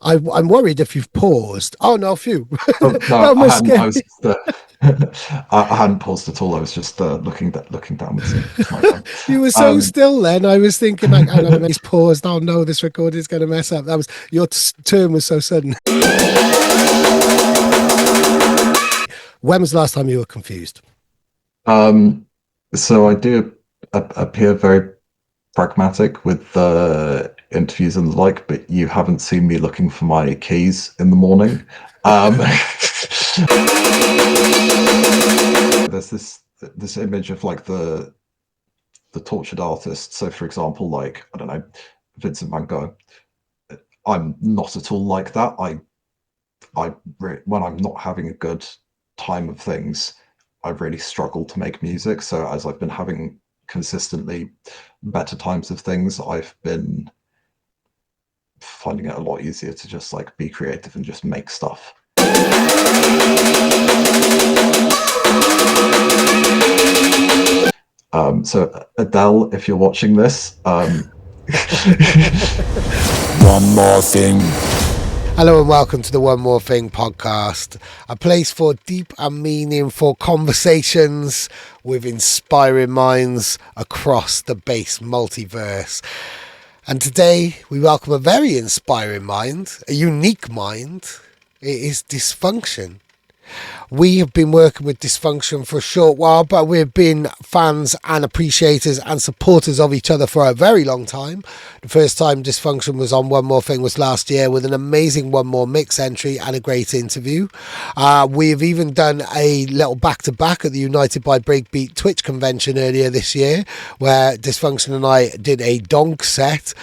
I'm worried if you've paused. Oh no, phew. Oh, no, That I must hadn't. scare I me. was I hadn't paused at all. I was just looking downwards to my phone. You were so Um, still then. I was thinking, like, hang on a minute, he's paused. Oh no, this recording is going to mess up. That was your turn was so sudden. When was the last time you were confused? um, so I do appear very pragmatic with the interviews and the like, but you haven't seen me looking for my keys in the morning. Um, there's this image of like the tortured artist. So, for example, like I don't know, Vincent Van Gogh. I'm not at all like that. When I'm not having a good time of things, I really struggle to make music. So as I've been having consistently better times of things, I've been finding it a lot easier to just like be creative and just make stuff. So Adele, if you're watching this, one more thing. Hello and welcome to the One More Thing podcast, a place for deep and meaningful conversations with inspiring minds across the bass multiverse. And today we welcome a very inspiring mind, a unique mind. It is Dysfunction. We have been working with Dysfunction for a short while, but we've been fans and appreciators and supporters of each other for a very long time. The first time Dysfunction was on One More Thing was last year with an amazing One More Mix entry and a great interview. We have even done a little back-to-back at the United by Breakbeat Twitch convention earlier this year, where Dysfunction and I did a Donk set,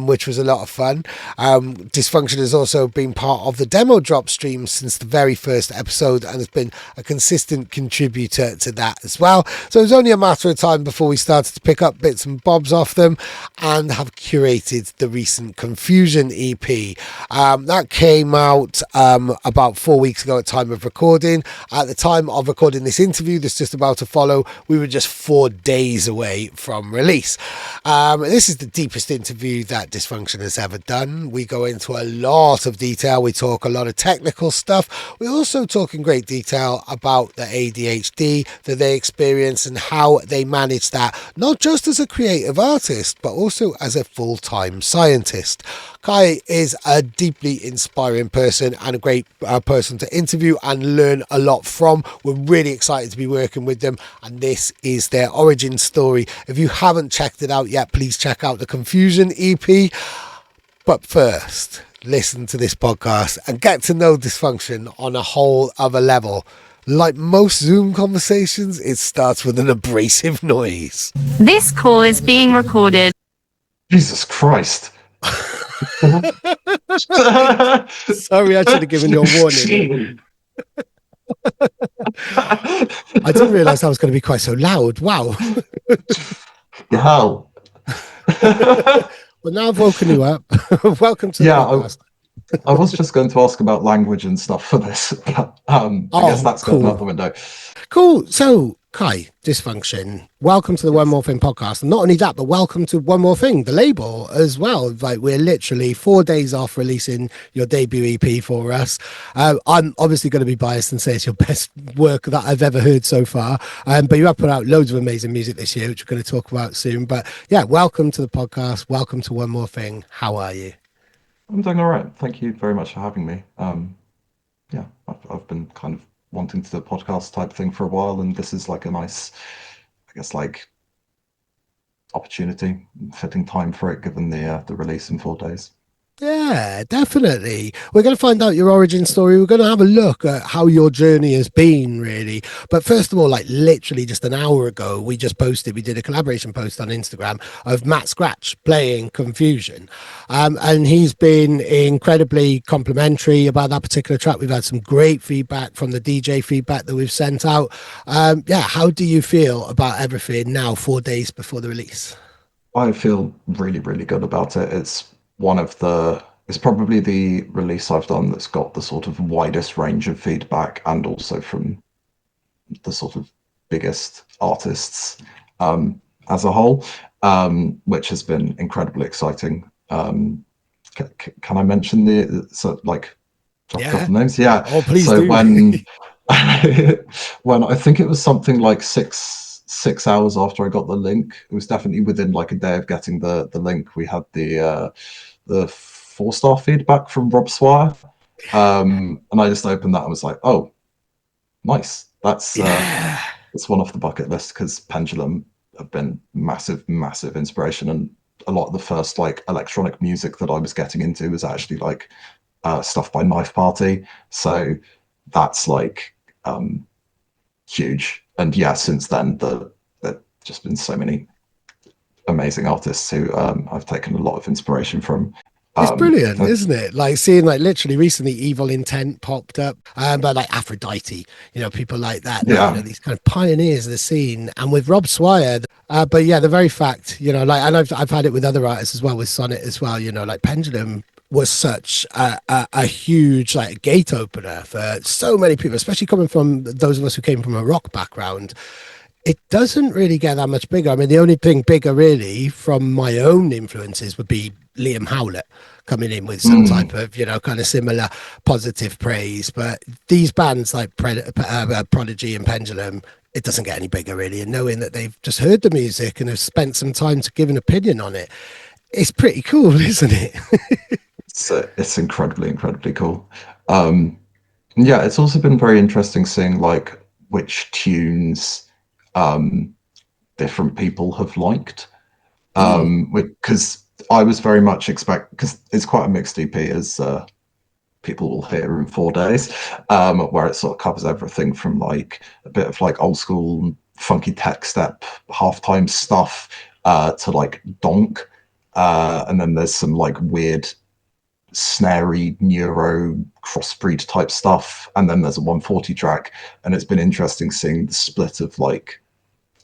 which was a lot of fun. Dysfunction has also been part of the demo drop stream since the very first episode and has been a consistent contributor to that as well. So it was only a matter of time before we started to pick up bits and bobs off them and have curated the recent Confusion EP. That came out about 4 weeks ago at time of recording. At the time of recording this interview that's just about to follow, we were just 4 days away from release. This is the deepest interview that Dysfunction has ever done. We go into a lot of detail. We talk a lot of technical stuff. We also talk in great detail about the ADHD that they experience and how they manage that, not just as a creative artist, but also as a full-time scientist. Kai is a deeply inspiring person and a great person to interview and learn a lot from. We're really excited to be working with them, and this is their origin story. If you haven't checked it out yet, please check out the Confusion EP. But first, listen to this podcast and get to know Dysfunction on a whole other level. Like most Zoom conversations, it starts with an abrasive noise. This call is being recorded. Jesus Christ. Sorry, I should have given you a warning. I didn't realise that was going to be quite so loud. Wow. Hell. Well, now I've woken you up. Welcome to the podcast. I was just going to ask about language and stuff for this. I guess that's cool. gone out the window. Cool. So, Kai, Dysfunction, welcome to the One More Thing podcast. And not only that, but welcome to One More Thing, the label as well. Like, we're literally 4 days off releasing your debut EP for us. I'm obviously going to be biased and say it's your best work that I've ever heard so far. But you have put out loads of amazing music this year, which we're going to talk about soon. But yeah, welcome to the podcast. Welcome to One More Thing. How are you? I'm doing all right. Thank you very much for having me. Yeah, I've been kind of wanting to do a podcast type thing for a while, and this is like a nice, I guess, like opportunity, fitting time for it, given the release in 4 days. Yeah, definitely. We're going to find out your origin story. We're going to have a look at how your journey has been, really. But first of all, like literally just an hour ago, we did a collaboration post on Instagram of Matt Scratch playing Confusion. And he's been incredibly complimentary about that particular track. We've had some great feedback from the DJ feedback that we've sent out. Yeah, how do you feel about everything now, 4 days before the release? I feel really, really good about it. It's probably the release I've done that's got the sort of widest range of feedback, and also from the sort of biggest artists as a whole, which has been incredibly exciting. can I mention drop the names? Yeah. Oh, please So do. when when I think it was something like 6 hours after I got the link, it was definitely within like a day of getting the link. We had the 4-star feedback from Rob Swire, and I just opened that and was like, oh, nice. That's one off the bucket list, because Pendulum have been massive inspiration, and a lot of the first like electronic music that I was getting into was actually like stuff by Knife Party. So that's like huge. And yeah, since then there've just been so many amazing artists who I've taken a lot of inspiration from. It's brilliant, isn't it? Like seeing like literally recently Evil Intent popped up, but like Aphrodite, people like that, these kind of pioneers of the scene. And with Rob Swire, but yeah, the very fact, like, and I've had it with other artists as well, with Sonnet as well, like Pendulum was such a huge like gate opener for so many people, especially coming from those of us who came from a rock background. It doesn't really get that much bigger. I mean, the only thing bigger really from my own influences would be Liam Howlett coming in with some type of, kind of similar positive praise. But these bands like Prodigy and Pendulum, it doesn't get any bigger really. And knowing that they've just heard the music and have spent some time to give an opinion on it, it's pretty cool, isn't it? It's incredibly cool. Yeah, it's also been very interesting seeing like which tunes different people have liked, because I was very much because it's quite a mixed EP, as people will hear in 4 days, where it sort of covers everything from like a bit of like old school funky tech step halftime stuff to like Donk, and then there's some like weird snarey neuro crossbreed type stuff, and then there's a 140 track, and it's been interesting seeing the split of like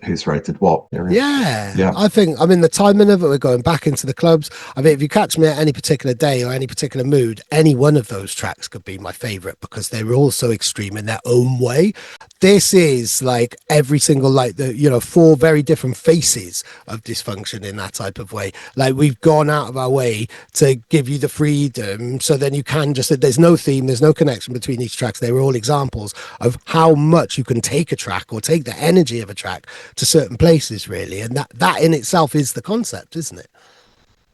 who's rated what. Yeah. I think, the timing of it, we're going back into the clubs. I mean, if you catch me at any particular day or any particular mood, any one of those tracks could be my favorite, because they're all so extreme in their own way. This is like every single, like the 4 very different faces of Dysfunction in that type of way. Like we've gone out of our way to give you the freedom, so then you can just, there's no theme, there's no connection between each tracks. They were all examples of how much you can take a track or take the energy of a track to certain places, really. And that in itself is the concept, isn't it?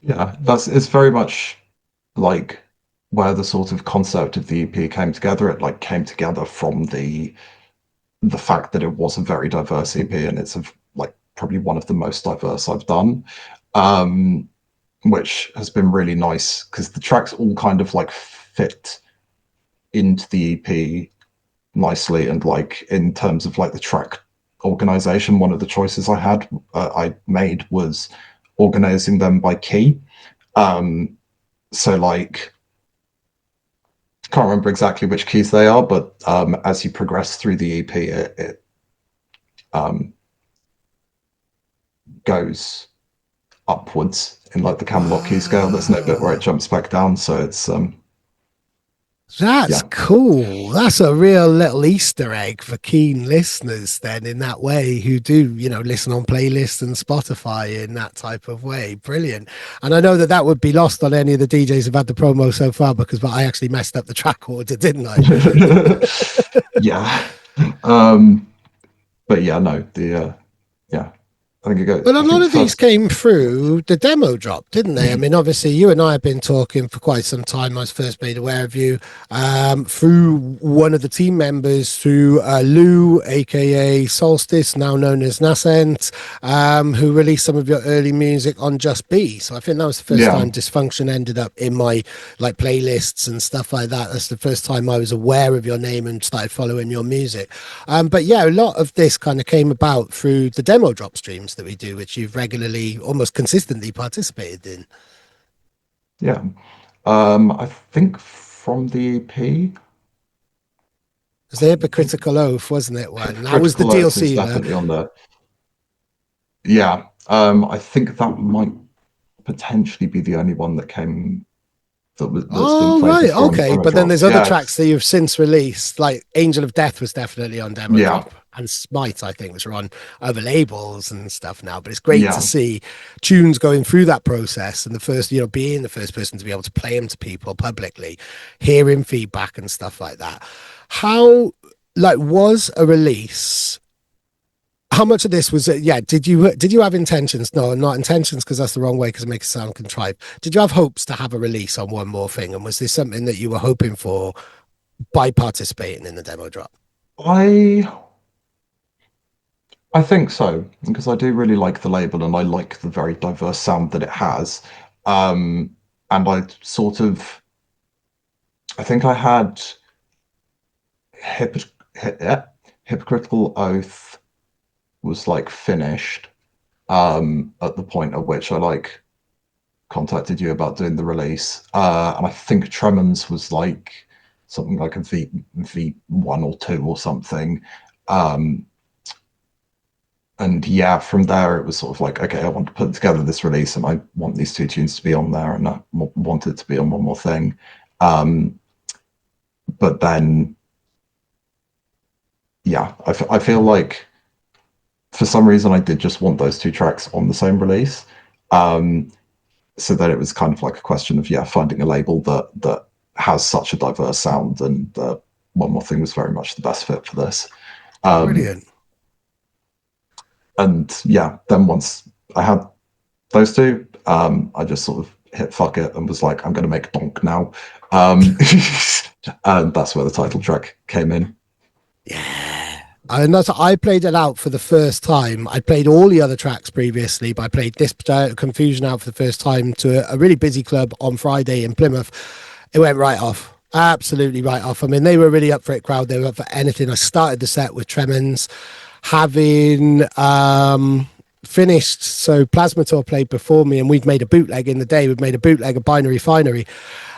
Yeah, it's very much like where the sort of concept of the EP came together. It like came together from the fact that it was a very diverse EP, and it's like probably one of the most diverse I've done, which has been really nice, because the tracks all kind of like fit into the EP nicely. And like in terms of like the track organization, one of the choices I made was organizing them by key. So like, can't remember exactly which keys they are, but as you progress through the EP, it goes upwards in like the Camelot key scale. There's no bit where it jumps back down, so it's that's cool. That's a real little Easter egg for keen listeners then, in that way, who do, listen on playlists and Spotify in that type of way. Brilliant. And I know that would be lost on any of the DJs who've had the promo so far, because I actually messed up the track order, didn't I? Yeah. But yeah, no, I think it goes. Well, a lot of these came through the demo drop, didn't they? I mean, obviously, you and I have been talking for quite some time. I was first made aware of you through one of the team members, through Lou, aka Solstice, now known as Nascent, who released some of your early music on Just Be. So I think that was the first time Dysfunction ended up in my like playlists and stuff like that. That's the first time I was aware of your name and started following your music. But yeah, a lot of this kind of came about through the demo drop streams that we do, which you've regularly, almost consistently participated in. Yeah. I think from the EP, was the Hypocritical Oath, wasn't it? One that was the DLC definitely on there. Yeah. I think that might potentially be the only one that came that's been played. Okay. But then there's other tracks that you've since released, like Angel of Death was definitely on demo drop. and Smite, I think, which are on other labels and stuff now. But it's great to Yeah. see tunes going through that process, and the first, being the first person to be able to play them to people publicly, hearing feedback and stuff like that. How, like, was a release? How much of this was it? Yeah, did you have intentions? No, not intentions, because that's the wrong way, because it makes it sound contrived. Did you have hopes to have a release on One More Thing, and was this something that you were hoping for by participating in the demo drop? I think so, because I do really like the label and I like the very diverse sound that it has. And I think I had Hypocritical Oath was like finished at the point at which I like contacted you about doing the release. And I think Tremens was like something like a V1 or 2 or something. And yeah, from there it was sort of like, okay, I want to put together this release and I want these 2 tunes to be on there, and I wanted to be on One More Thing. But then, yeah, I feel like for some reason I did just want those 2 tracks on the same release. So that it was kind of like a question of, finding a label that has such a diverse sound, and One More Thing was very much the best fit for this. Brilliant. And yeah, then once I had those 2, I just sort of hit fuck it and was like, I'm going to make Donk now. And that's where the title track came in. Yeah. And I played it out for the first time. I played all the other tracks previously, but I played this Confusion out for the first time to a really busy club on Friday in Plymouth. It went right off. Absolutely right off. I mean, they were really up for it, crowd. They were up for anything. I started the set with Tremens, having finished. So Plasmator played before me, and we'd made a bootleg in the day. We'd made a bootleg of Binary Finery.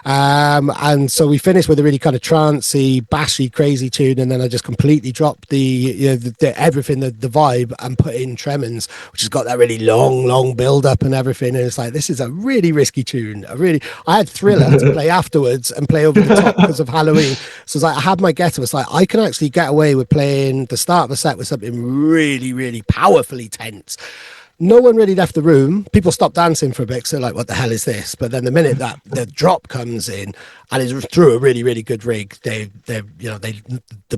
And so we finished with a really kind of trancey, bashy, crazy tune, and then I just completely dropped everything, the vibe, and put in Tremens, which has got that really long build up and everything. And it's like, this is a really risky tune. I had Thriller to play afterwards and play over the top because of Halloween. So it's like I had my ghetto. It's like I can actually get away with playing the start of a set with something really, really powerfully tense. No one really left the room. People stopped dancing for a bit, so like, what the hell is this? But then the minute that the drop comes in and is through a really, really good rig, the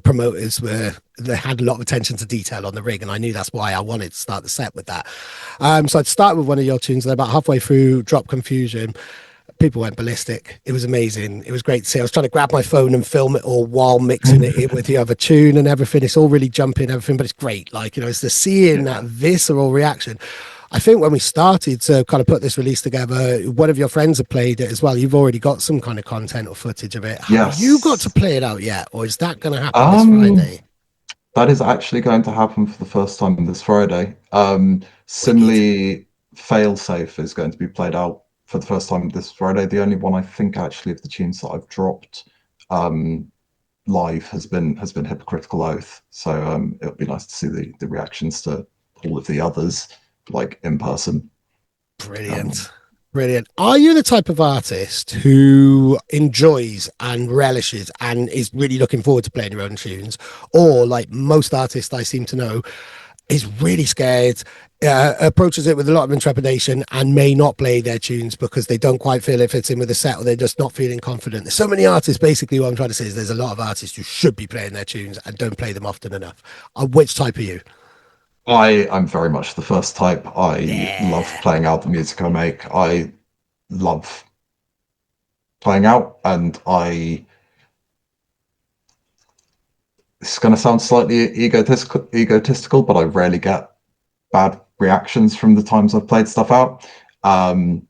promoters they had a lot of attention to detail on the rig, and I knew that's why I wanted to start the set with that. So I'd start with one of your tunes, and about halfway through Drop Confusion, people went ballistic. It was amazing. It was great to see. I was trying to grab my phone and film it all while mixing it in with the other tune and everything. It's all really jumping, everything, but it's great. Like, it's the seeing that visceral reaction. I think when we started to kind of put this release together, one of your friends had played it as well. You've already got some kind of content or footage of it. Have you got to play it out yet? Or is that going to happen this Friday? That is actually going to happen for the first time this Friday. Similarly, Failsafe is going to be played out for the first time this Friday. The only one I think actually of the tunes that I've dropped live has been Hypocritical Oath. So it'll be nice to see the reactions to all of the others, like in person. Brilliant. Brilliant. Are you the type of artist who enjoys and relishes and is really looking forward to playing your own tunes? Or, like most artists I seem to know, is really scared, approaches it with a lot of intrepidation, and may not play their tunes because they don't quite feel it fits in with the set, or they're just not feeling confident? There's so many artists. Basically, what I'm trying to say is there's a lot of artists who should be playing their tunes and don't play them often enough. Which type are you? I'm very much the first type. I love playing out the music I make. I love playing out, and this is going to sound slightly egotistical, but I rarely get bad reactions from the times I've played stuff out. I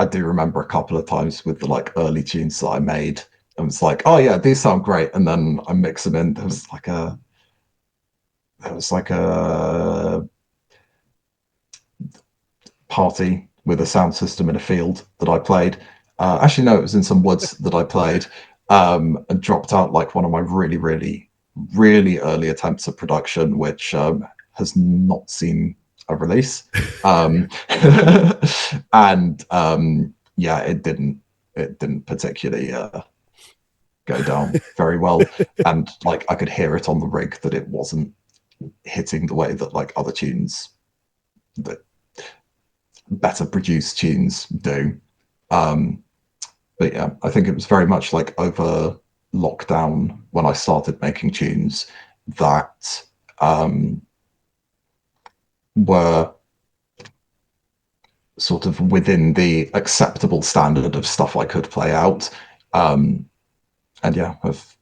do remember a couple of times with the like early tunes that I made, and it's like, oh yeah, these sound great, and then I mix them in. There was like a party with a sound system in a field that I played. Actually, no, it was in some woods that I played, and dropped out like one of my really, really, really early attempts at production, which has not seen a release. And yeah, it didn't particularly go down very well. And like I could hear it on the rig that it wasn't hitting the way that like other tunes, that better produced tunes do. But yeah, I think it was very much like over lockdown when I started making tunes that were sort of within the acceptable standard of stuff I could play out. And yeah, I've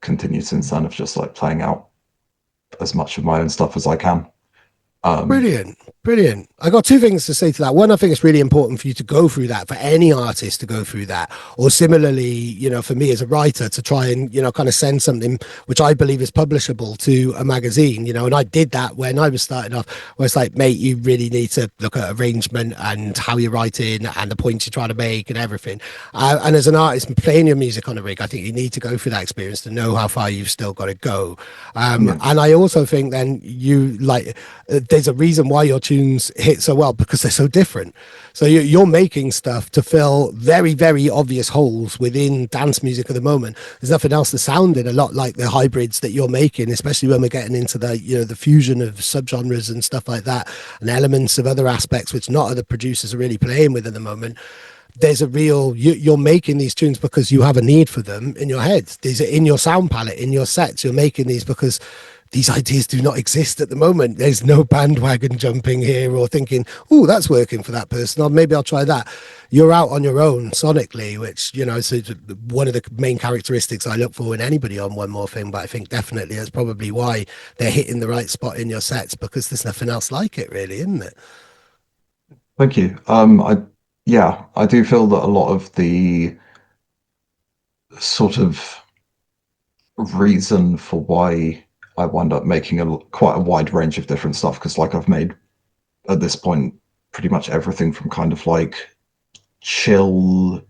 continued since then of just like playing out as much of my own stuff as I can. Brilliant. I got two things to say to that. One, I think it's really important for you to go through that, for any artist to go through that, or similarly, you know, for me as a writer to try and, you know, kind of send something which I believe is publishable to a magazine, you know. And I did that when I was starting off, where it's like, mate, you really need to look at arrangement and how you're writing and the points you're trying to make and everything. And as an artist playing your music on a rig, I think you need to go through that experience to know how far you've still got to go. And I also think then you like, there's a reason why your tunes hit so well, because they're so different. So you're making stuff to fill very, very obvious holes within dance music at the moment. There's nothing else that's sounding a lot like the hybrids that you're making, especially when we're getting into the, you know, the fusion of subgenres and stuff like that, and elements of other aspects which not other producers are really playing with at the moment. There's a real, you're making these tunes because you have a need for them in your head. These are in your sound palette, in your sets. You're making these because these ideas do not exist at the moment. There's no bandwagon jumping here or thinking, oh, that's working for that person, or maybe I'll try that. You're out on your own sonically, which, you know, so one of the main characteristics I look for in anybody on One More Thing, but I think definitely that's probably why they're hitting the right spot in your sets, because there's nothing else like it really, isn't it? Thank you. I do feel that a lot of the sort of reason for why I wound up making quite a wide range of different stuff, because like I've made at this point pretty much everything from kind of like chill,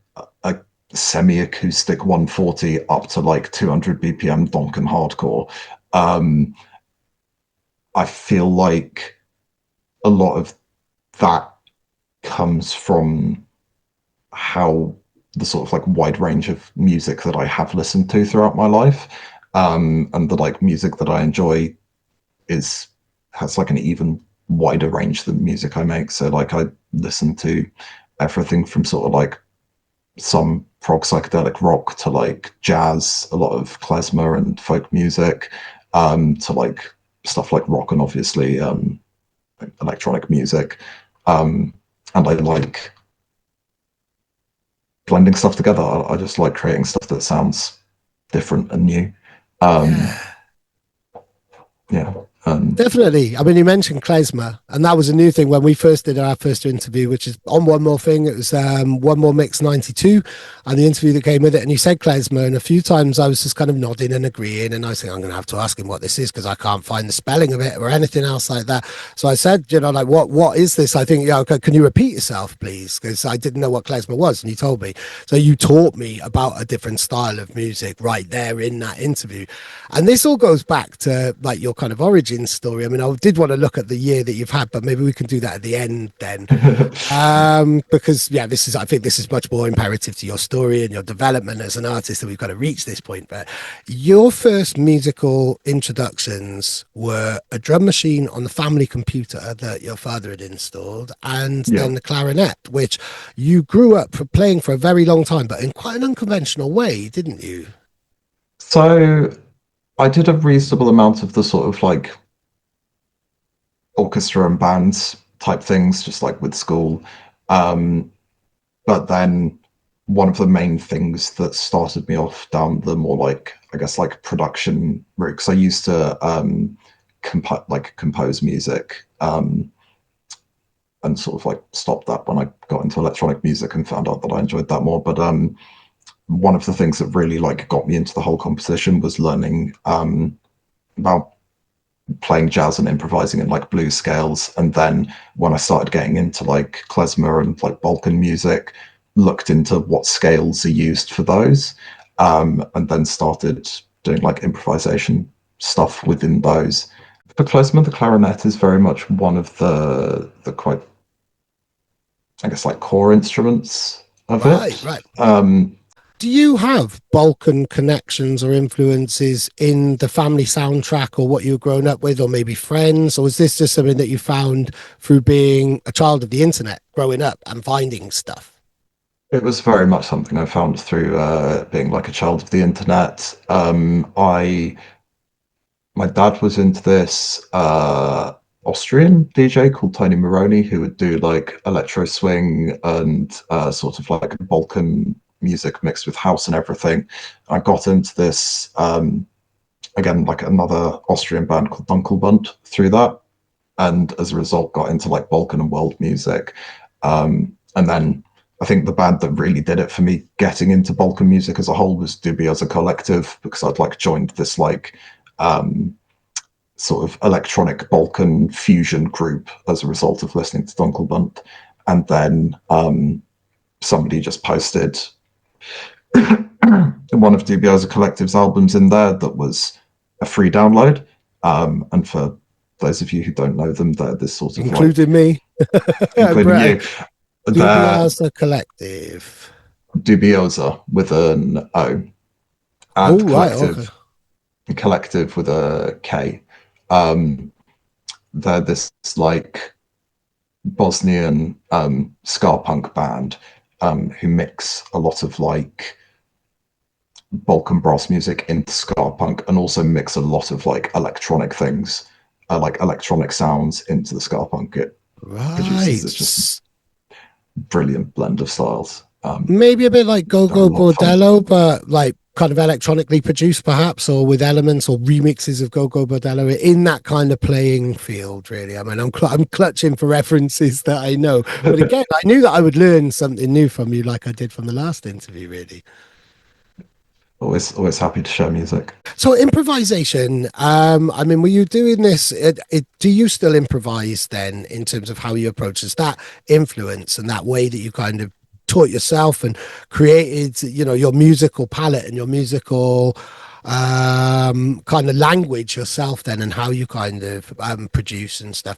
a semi-acoustic 140 up to like 200 BPM donk and hardcore. I feel like a lot of that comes from how the sort of like wide range of music that I have listened to throughout my life, and the like music that I enjoy has like an even wider range than music I make. So like I listen to everything from sort of like some prog psychedelic rock to like jazz, a lot of klezmer and folk music, to like stuff like rock and obviously electronic music. And I like blending stuff together. I just like creating stuff that sounds different and new. Definitely. I mean, you mentioned klezmer, and that was a new thing when we first did our first interview, which is on One More Thing. It was One More Mix 92, and the interview that came with it. And you said klezmer, and a few times I was just kind of nodding and agreeing, and I was thinking, I'm going to have to ask him what this is, because I can't find the spelling of it or anything else like that. So I said, you know, like, what is this? I think, yeah, okay, can you repeat yourself, please? Because I didn't know what klezmer was, and you told me. So you taught me about a different style of music right there in that interview. And this all goes back to like your kind of origin story. I mean, I did want to look at the year that you've had, but maybe we can do that at the end then. Because yeah, I think this is much more imperative to your story and your development as an artist, that we've got to reach this point. But your first musical introductions were a drum machine on the family computer that your father had installed, and then the clarinet, which you grew up playing for a very long time, but in quite an unconventional way, didn't you? So I did a reasonable amount of the sort of like orchestra and bands type things, just like with school. But then one of the main things that started me off down the more like, I guess, like production route, because I used to compose music, and sort of like stopped that when I got into electronic music and found out that I enjoyed that more. But one of the things that really like got me into the whole composition was learning about playing jazz and improvising in like blues scales. And then when I started getting into like klezmer and like Balkan music, looked into what scales are used for those, and then started doing like improvisation stuff within those. For klezmer, the clarinet is very much one of the quite, I guess, like core instruments of it. Right. Do you have Balkan connections or influences in the family soundtrack or what you've grown up with, or maybe friends? Or is this just something that you found through being a child of the internet, growing up and finding stuff? It was very much something I found through being like a child of the internet. My dad was into this Austrian DJ called Tony Moroni, who would do like electro swing and sort of like Balkan music mixed with house and everything. I got into this again, like another Austrian band called Donk through that, and as a result, got into like Balkan and world music. And then I think the band that really did it for me getting into Balkan music as a whole was Dubioza Collective, because I'd like joined this like sort of electronic Balkan fusion group as a result of listening to Dunkelbunt. And then somebody just posted one of Dubioza Collective's albums in there that was a free download. And for those of you who don't know them, they're this sort of including like, me, including you. Dubioza Collective. Dubioza with an O. And Collective. Right, okay. Collective with a K. They're this like Bosnian ska punk band who mix a lot of like Balkan brass music into ska punk, and also mix a lot of like electronic things, like electronic sounds into the ska punk. It produces this just brilliant blend of styles. Maybe a bit like Go-Go Bordello, but like kind of electronically produced perhaps, or with elements or remixes of Go-Go Bordello in that kind of playing field, really. I mean, I'm clutching for references that I know. But again, I knew that I would learn something new from you like I did from the last interview, really. Always happy to share music. So improvisation, I mean, were you doing this, do you still improvise then in terms of how you approach this, that influence and that way that you kind of taught yourself and created, you know, your musical palette and your musical kind of language yourself then, and how you kind of produce and stuff?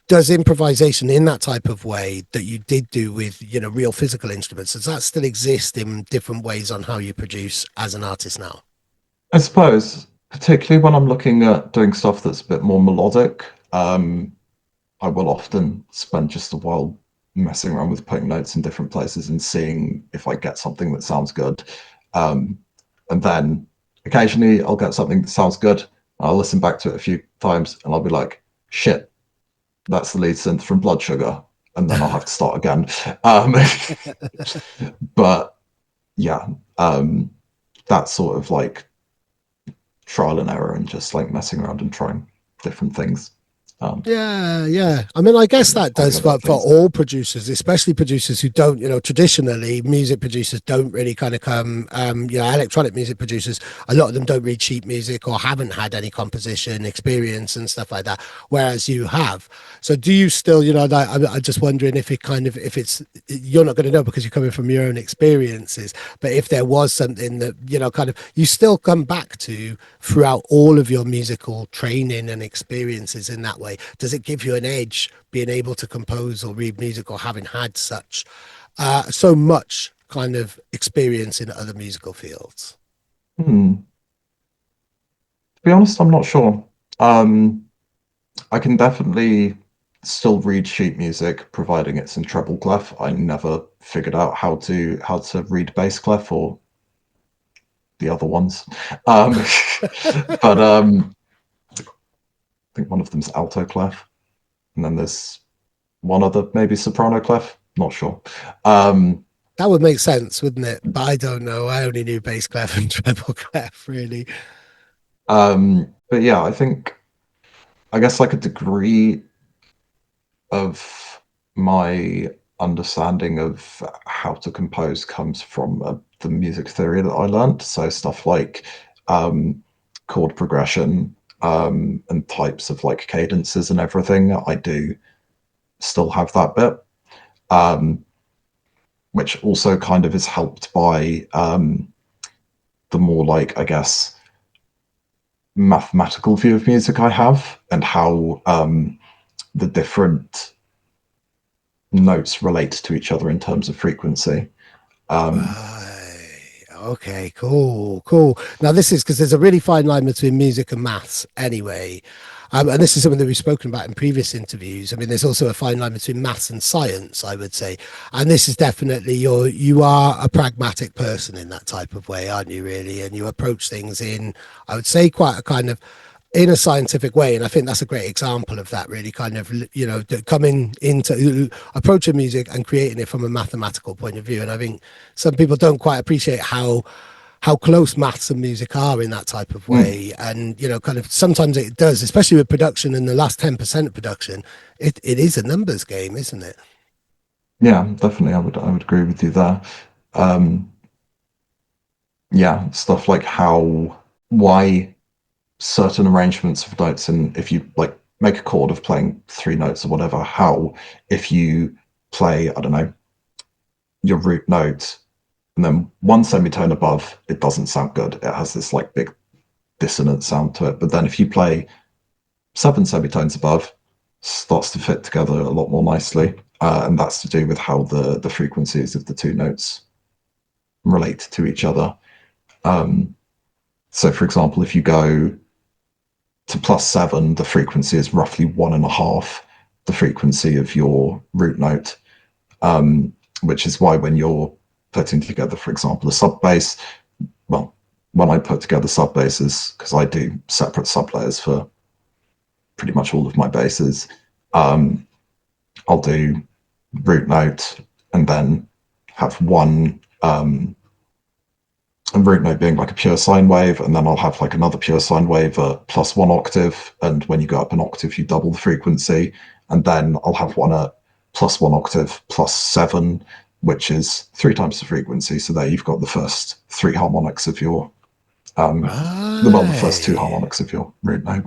Does improvisation in that type of way that you did do with, you know, real physical instruments, does that still exist in different ways on how you produce as an artist now? I suppose, particularly when I'm looking at doing stuff that's a bit more melodic, I will often spend just a while messing around with putting notes in different places and seeing if I get something that sounds good. And then occasionally I'll get something that sounds good. I'll listen back to it a few times and I'll be like, shit, that's the lead synth from Blood Sugar. And then I'll have to start again. But yeah, that's sort of like trial and error and just like messing around and trying different things. Yeah. I mean, I guess that does for all producers, especially producers who don't, you know, traditionally music producers don't really kind of come, you know, electronic music producers, a lot of them don't read sheet music or haven't had any composition experience and stuff like that, whereas you have. So do you still, you know, I'm just wondering if it kind of, if it's, you're not going to know because you're coming from your own experiences, but if there was something that, you know, kind of, you still come back to throughout all of your musical training and experiences in that way, does it give you an edge being able to compose or read music, or having had such so much kind of experience in other musical fields? To be honest, I'm not sure. I can definitely still read sheet music providing it's in treble clef. I never figured out how to read bass clef or the other ones. But I think one of them's alto clef, and then there's one other, maybe soprano clef. Not sure. That would make sense, wouldn't it? But I don't know. I only knew bass clef and treble clef, really. But yeah, I guess like a degree of my understanding of how to compose comes from the music theory that I learned. So stuff like chord progression, and types of like cadences and everything. I do still have that bit, which also kind of is helped by the more like, I guess, mathematical view of music I have, and how the different notes relate to each other in terms of frequency. Right. Okay, cool. Now this is because there's a really fine line between music and maths anyway. And this is something that we've spoken about in previous interviews. I mean, there's also a fine line between maths and science, I would say. And this is definitely you are a pragmatic person in that type of way, aren't you, really? And you approach things in, I would say, quite a kind of in a scientific way. And I think that's a great example of that, really kind of, coming into approaching music and creating it from a mathematical point of view. And I think some people don't quite appreciate how close maths and music are in that type of way. And, kind of sometimes it does, especially with production and the last 10% of production, it is a numbers game, isn't it? Yeah, definitely. I would agree with you there. Yeah, stuff like why certain arrangements of notes, and if you like make a chord of playing 3 notes or whatever, how if you play, I don't know, your root note and then 1 semitone above, it doesn't sound good. It has this like big dissonant sound to it. But then if you play 7 semitones above, starts to fit together a lot more nicely. And that's to do with how the frequencies of the 2 notes relate to each other. So for example, if you go to +7, the frequency is roughly 1.5 the frequency of your root note, which is why when you're putting together, for example, a sub bass, well, when I put together sub basses, because I do separate sub layers for pretty much all of my basses, I'll do root note and then have one root note being like a pure sine wave, and then I'll have like another pure sine wave at +1 octave, and when you go up an octave you double the frequency, and then I'll have one at +1 octave +7, which is 3 times the frequency. So there you've got the first 3 harmonics of your the first 2 harmonics of your root note.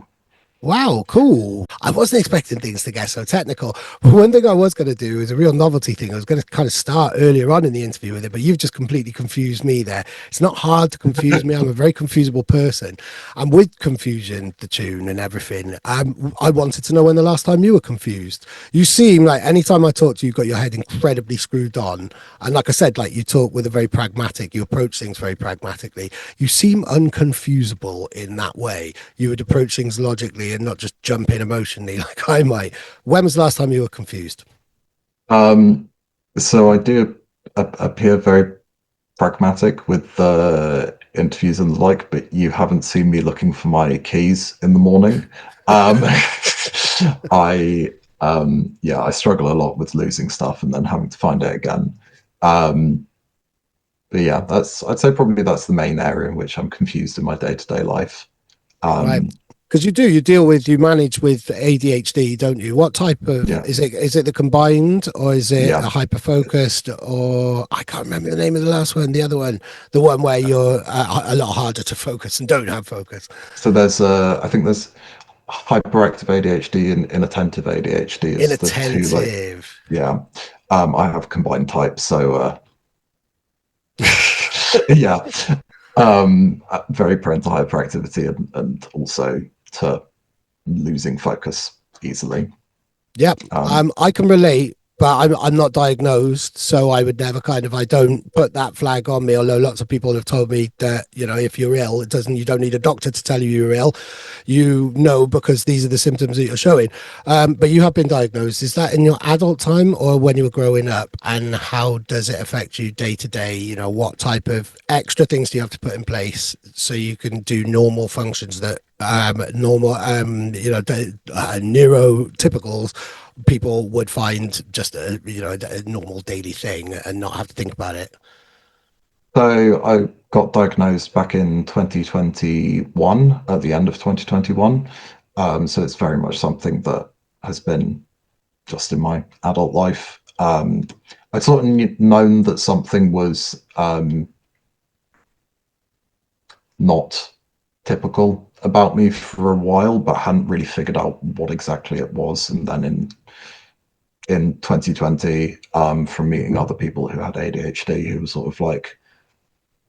Wow, cool. I wasn't expecting things to get so technical. But one thing I was going to do is a real novelty thing. I was going to kind of start earlier on in the interview with it, but you've just completely confused me there. It's not hard to confuse me. I'm a very confusable person. And with confusion, the tune and everything, I wanted to know when the last time you were confused. You seem like anytime I talk to you, you've got your head incredibly screwed on. And like I said, like you talk with a very pragmatic, you approach things very pragmatically. You seem unconfusable in that way. You would approach things logically and not just jump in emotionally like I might. When was the last time you were confused? So I do appear very pragmatic with the interviews and the like, but you haven't seen me looking for my keys in the morning. I struggle a lot with losing stuff and then having to find it again. But yeah, I'd say probably that's the main area in which I'm confused in my day-to-day life. Right. Because you manage with ADHD, don't you? What type of is it the combined, or is it a hyper focused, or I can't remember the name of the last one, the other one, the one where you're a lot harder to focus and don't have focus? So there's I think there's hyperactive ADHD and inattentive ADHD is Inattentive. The two, I have combined types, so very prone to hyperactivity and also to losing focus easily. Yep. I can relate, but I'm not diagnosed, so I would never I don't put that flag on me, although lots of people have told me that, if you're ill, you don't need a doctor to tell you you're ill, because these are the symptoms that you're showing. But you have been diagnosed. Is that in your adult time or when you were growing up? And how does it affect you day to day? What type of extra things do you have to put in place so you can do normal functions that neurotypicals people would find just a normal daily thing and not have to think about it? So I got diagnosed back in 2021, at the end of 2021. So it's very much something that has been just in my adult life. I'd sort of known that something was not typical about me for a while, but hadn't really figured out what exactly it was. And then in 2020, from meeting other people who had ADHD, who were sort of like,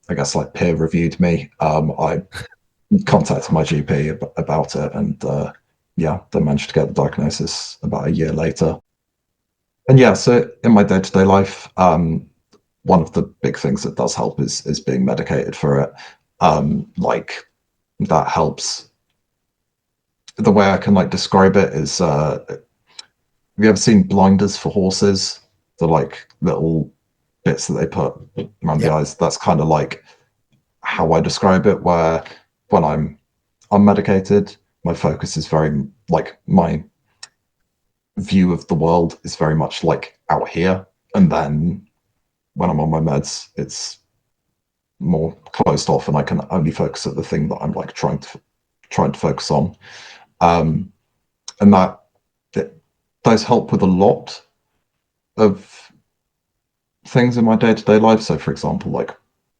I guess, like peer reviewed me, I contacted my GP about it, and they managed to get the diagnosis about a year later. And so in my day-to-day life, one of the big things that does help is being medicated for it. Like that helps. The way I can like describe it is, have you ever seen blinders for horses? The like little bits that they put around the Yep. eyes. That's kind of like how I describe it, where when I'm unmedicated, my focus is very like my view of the world is very much like out here, and then when I'm on my meds, it's more closed off, and I can only focus at the thing that I'm like trying to focus on, and that does help with a lot of things in my day-to-day life. So, for example, like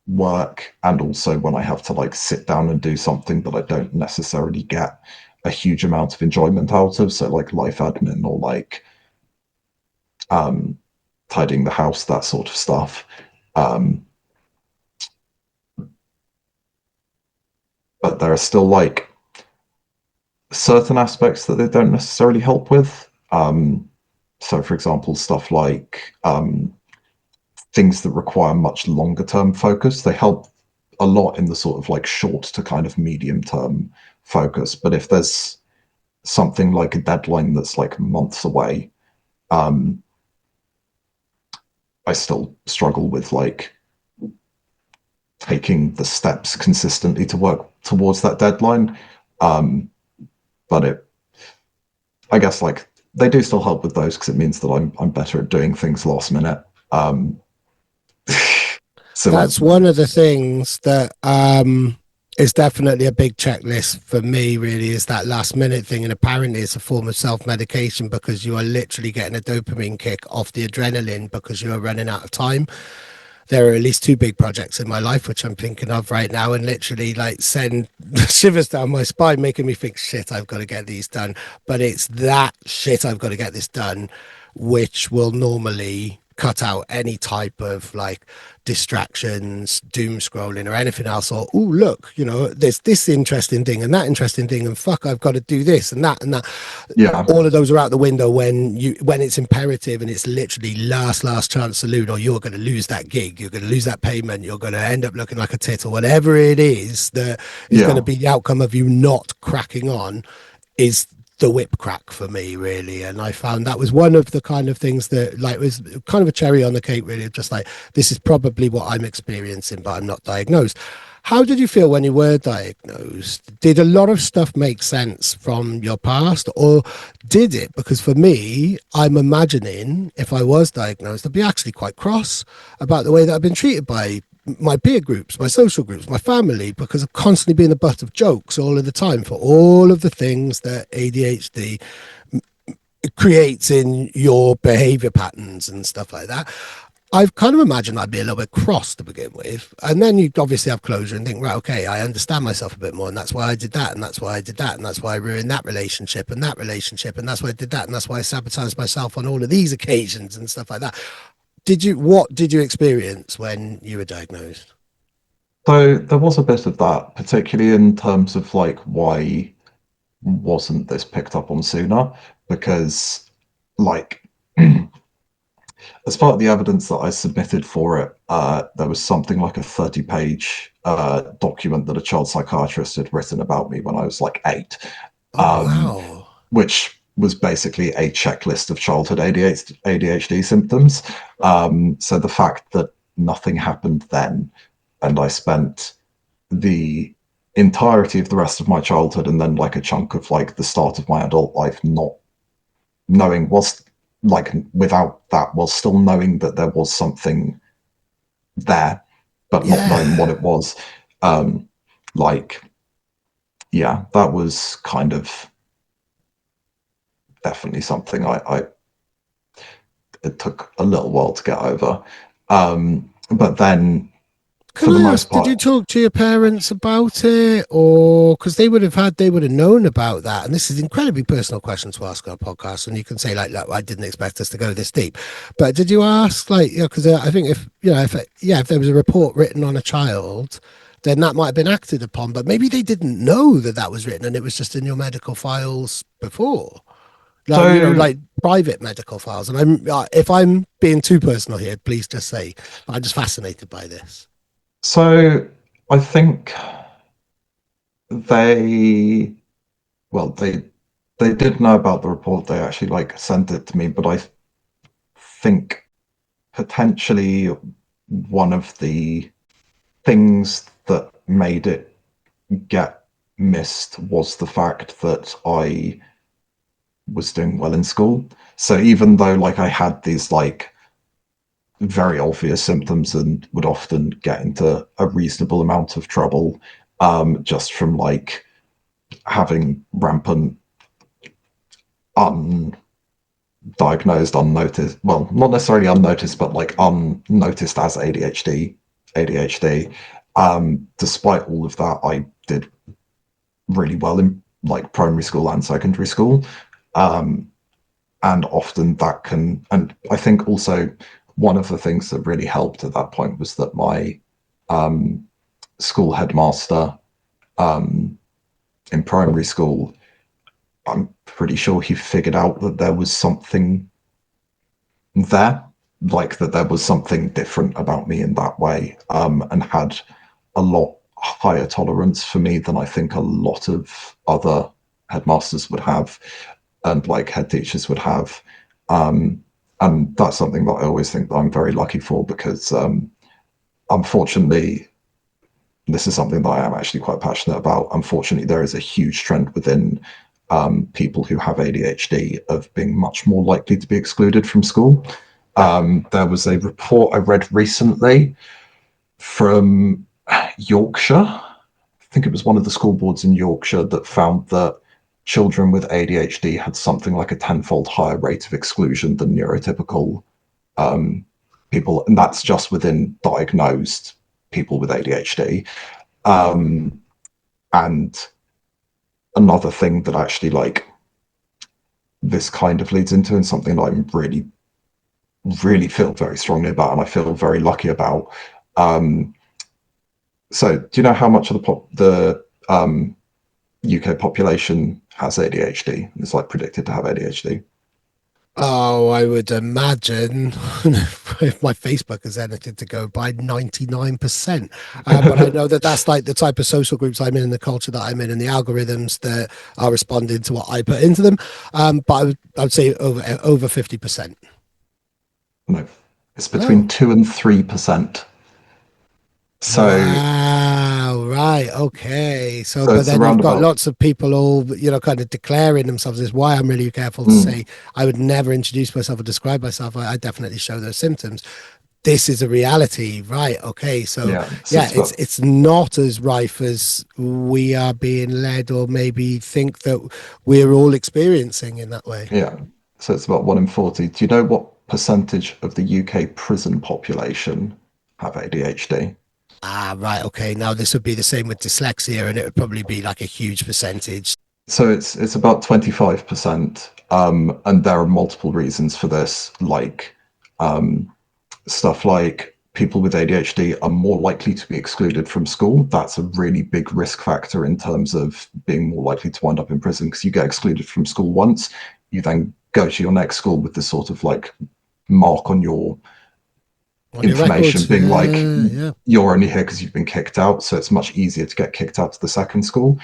work, and also when I have to like sit down and do something that I don't necessarily get a huge amount of enjoyment out of, so like life admin or like tidying the house, that sort of stuff. But there are still like certain aspects that they don't necessarily help with. So, for example, stuff like things that require much longer term focus, they help a lot in the sort of like short to kind of medium term focus. But if there's something like a deadline that's like months away, I still struggle with like taking the steps consistently to work towards that deadline. But I guess like they do still help with those because it means that I'm better at doing things last minute. So That's one of the things that is definitely a big checklist for me, really, is that last minute thing. And apparently it's a form of self-medication because you are literally getting a dopamine kick off the adrenaline because you are running out of time. There are at least two big projects in my life which I'm thinking of right now, and literally like send shivers down my spine, making me think, shit, I've got to get these done. But it's that shit, I've got to get this done, which will normally cut out any type of like distractions, doom scrolling or anything else, or oh look, you know, there's this interesting thing and that interesting thing, and fuck, I've got to do this and that and that. yeah, All of those are out the window when it's imperative and it's literally last chance saloon, or you're going to lose that gig, you're going to lose that payment, you're going to end up looking like a tit, or whatever it is that is going to be the outcome of you not cracking on, is the whip crack for me, really. And I found that was one of the kind of things that like was kind of a cherry on the cake, really, just like, this is probably what I'm experiencing, but I'm not diagnosed. How did you feel when you were diagnosed? Did a lot of stuff make sense from your past, or did it? Because for me, I'm imagining if I was diagnosed, I'd be actually quite cross about the way that I've been treated by my peer groups, my social groups, my family, because of constantly being the butt of jokes all of the time for all of the things that ADHD creates in your behavior patterns and stuff like that. I've kind of imagined I'd be a little bit cross to begin with. And then you obviously have closure and think, right, okay, I understand myself a bit more. And that's why I did that. And that's why I did that. And that's why I ruined that relationship and that relationship. And that's why I did that. And that's why I sabotaged myself on all of these occasions and stuff like that. What did you experience when you were diagnosed? so there was a bit of that, particularly in terms of like why wasn't this picked up on sooner? Because like as part of the evidence that I submitted for it, there was something like a 30-page document that a child psychiatrist had written about me when I was like 8, Oh, wow. which was basically a checklist of childhood ADHD symptoms. So the fact that nothing happened then, and I spent the entirety of the rest of my childhood and then like a chunk of like the start of my adult life not knowing, was like without that, while still knowing that there was something there, but not knowing what it was. Like, yeah, that was kind of definitely something it took a little while to get over. But then Can I ask, did you talk to your parents about it, or because they would have known about that? And this is an incredibly personal question to ask on a podcast, and you can say like, look, I didn't expect us to go this deep, but did you ask, like, you know, because I think if there was a report written on a child, then that might have been acted upon, but maybe they didn't know that was written and it was just in your medical files before. Like, you know, So, like private medical files. And if I'm being too personal here, please just say, I'm just fascinated by this. so I think they, well, they did know about the report. They actually like sent it to me, but I think potentially one of the things that made it get missed was the fact that I was doing well in school. So even though like I had these like very obvious symptoms and would often get into a reasonable amount of trouble just from like having rampant undiagnosed, unnoticed, well, not necessarily unnoticed, but like unnoticed as ADHD. Despite all of that, I did really well in like primary school and secondary school. And often that can, and I think also one of the things that really helped at that point was that my school headmaster in primary school, I'm pretty sure he figured out that there was something there, like that there was something different about me in that way, and had a lot higher tolerance for me than I think a lot of other headmasters would have and like head teachers would have. And that's something that I always think that I'm very lucky for because unfortunately, this is something that I am actually quite passionate about. Unfortunately, there is a huge trend within people who have ADHD of being much more likely to be excluded from school. There was a report I read recently from Yorkshire. I think it was one of the school boards in Yorkshire that found that children with ADHD had something like a tenfold higher rate of exclusion than neurotypical people, and that's just within diagnosed people with ADHD. And another thing that actually like this kind of leads into and something that I'm really feel very strongly about and I feel very lucky about. So do you know how much of the UK population has ADHD? It's like predicted to have ADHD. Oh, I would imagine if my Facebook is anything to go by 99%. But I know that that's like the type of social groups I'm in and the culture that I'm in and the algorithms that are responding to what I put into them. But I would say over 50%. No, it's between Oh, 2 and 3%. So wow. Right. Okay. So, so but it's then you've around got about lots of people all, you know, kind of declaring themselves. This is why I'm really careful to say I would never introduce myself or describe myself. I definitely show those symptoms. This is a reality, right? Okay, so yeah, so yeah, it's it's about it's not as rife as we are being led or maybe think that we're all experiencing in that way. yeah, so it's about 1 in 40. Do you know what percentage of the UK prison population have ADHD? Ah, right. Okay. Now this would be the same with dyslexia, and it would probably be like a huge percentage. So it's about 25%. And there are multiple reasons for this, like stuff like people with ADHD are more likely to be excluded from school. That's a really big risk factor in terms of being more likely to wind up in prison because you get excluded from school once, you then go to your next school with this sort of like mark on your On your information records, being like yeah, yeah. you're only here because you've been kicked out. So it's much easier to get kicked out to the second school.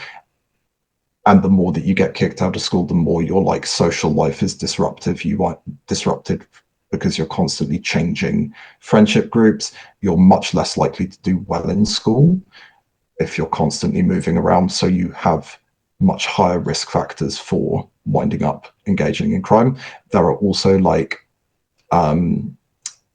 And the more that you get kicked out of school, the more your like social life is disruptive. You are disrupted because you're constantly changing friendship groups. You're much less likely to do well in school if you're constantly moving around. So you have much higher risk factors for winding up engaging in crime. There are also like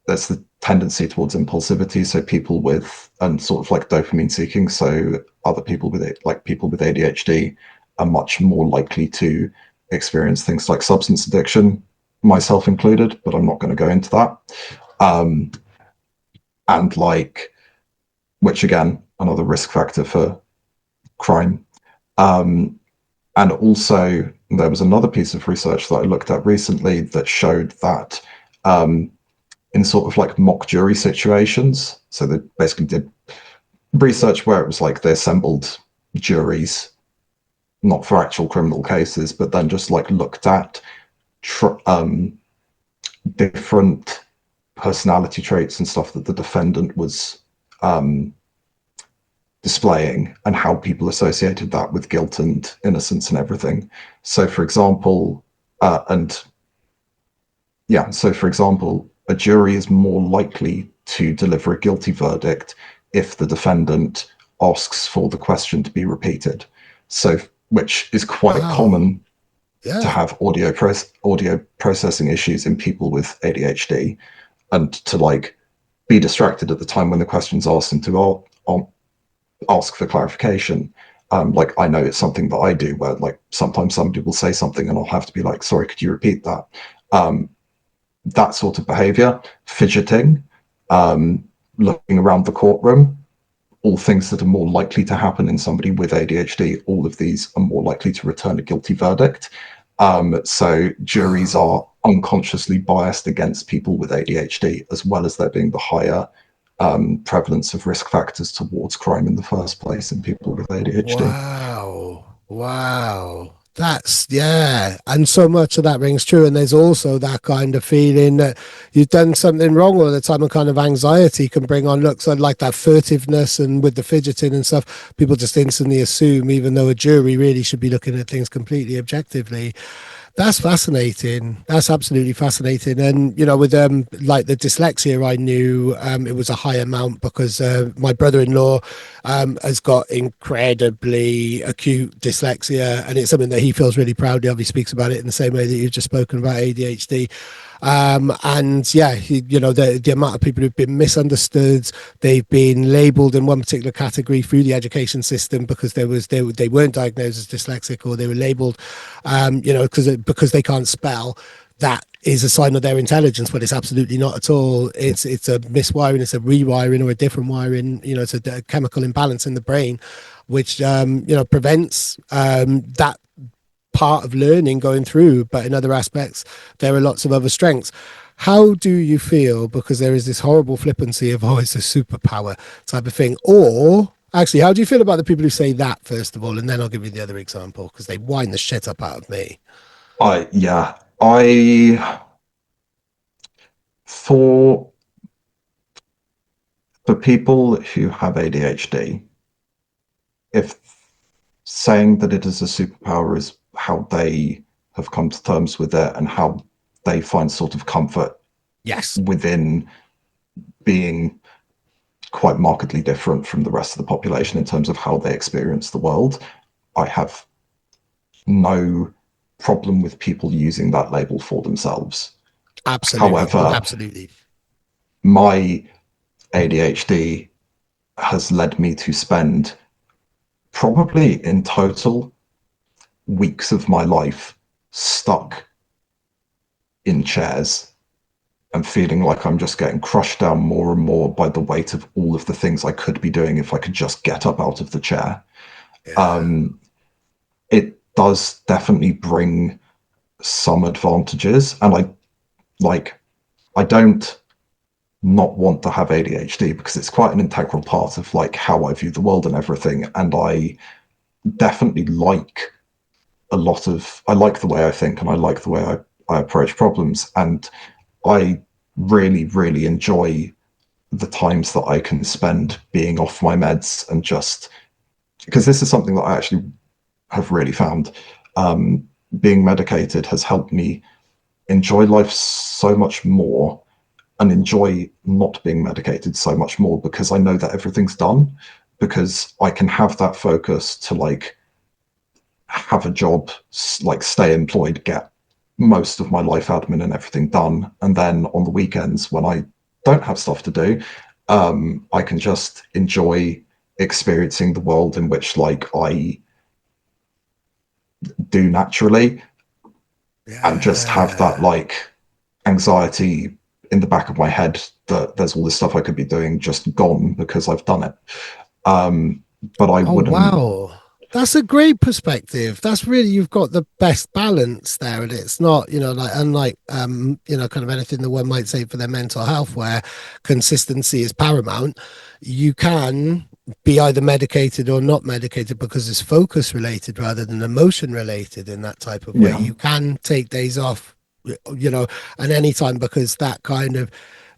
there's the tendency towards impulsivity. So people with and sort of like dopamine seeking. So other people with it, like people with ADHD, are much more likely to experience things like substance addiction, myself included, but I'm not going to go into that. And like, which again, another risk factor for crime. And also, there was another piece of research that I looked at recently that showed that in sort of like mock jury situations, so they basically did research where it was like they assembled juries not for actual criminal cases, but then just like looked at different personality traits and stuff that the defendant was displaying, and how people associated that with guilt and innocence and everything. So, for example, a jury is more likely to deliver a guilty verdict if the defendant asks for the question to be repeated. So, which is quite common to have audio processing issues in people with ADHD, and to like be distracted at the time when the question's asked and to ask for clarification. Like, I know it's something that I do where like sometimes somebody will say something and I'll have to be like, sorry, could you repeat that? That sort of behavior, fidgeting, looking around the courtroom, all things that are more likely to happen in somebody with ADHD. All of these are more likely to return a guilty verdict. So juries are unconsciously biased against people with ADHD, as well as there being the higher prevalence of risk factors towards crime in the first place in people with ADHD. Wow. That's, and so much of that rings true. And there's also that kind of feeling that you've done something wrong all the time, and kind of anxiety can bring on looks like that furtiveness, and with the fidgeting and stuff, people just instantly assume, even though a jury really should be looking at things completely objectively. That's fascinating. That's absolutely fascinating. And, you know, with like the dyslexia, I knew it was a high amount because my brother-in-law has got incredibly acute dyslexia, and it's something that he feels really proud of. He speaks about it in the same way that you've just spoken about ADHD. And yeah, you know, the amount of people who've been misunderstood, they've been labeled in one particular category through the education system because they weren't diagnosed as dyslexic, or they were labeled, you know, because they can't spell. That is a sign of their intelligence, but it's absolutely not at all. It's a miswiring, it's a rewiring, or a different wiring. You know, it's a chemical imbalance in the brain, which you know, prevents that part of learning going through. But in other aspects, there are lots of other strengths. How do you feel? Because there is this horrible flippancy of, oh, it's a superpower type of thing. Or actually, how do you feel about the people who say that, first of all, and then I'll give you the other example, because they wind the shit up out of me. For people who have ADHD, if saying that it is a superpower is how they have come to terms with it, and how they find sort of comfort within being quite markedly different from the rest of the population in terms of how they experience the world, I have no problem with people using that label for themselves. Absolutely. However, absolutely, my ADHD has led me to spend probably in total weeks of my life stuck in chairs and feeling like I'm just getting crushed down more and more by the weight of all of the things I could be doing if I could just get up out of the chair. It does definitely bring some advantages, and I don't not want to have ADHD because it's quite an integral part of like how I view the world and everything. And I definitely like I like the way I think, and I like the way I approach problems. And I really, really enjoy the times that I can spend being off my meds, and just because this is something that I actually have really found. Being medicated has helped me enjoy life so much more, and enjoy not being medicated so much more, because I know that everything's done, because I can have that focus to like have a job, like stay employed, get most of my life admin and everything done. And then on the weekends when I don't have stuff to do, I can just enjoy experiencing the world in which like I do naturally, and just have that like anxiety in the back of my head that there's all this stuff I could be doing just gone because I've done it. But I wouldn't. Wow. That's a great perspective. That's really, you've got the best balance there. And it's not, you know, like, unlike, you know, kind of anything that one might say for their mental health, where consistency is paramount. You can be either medicated or not medicated because it's focus related rather than emotion related in that type of way. Yeah. You can take days off and anytime, because that kind of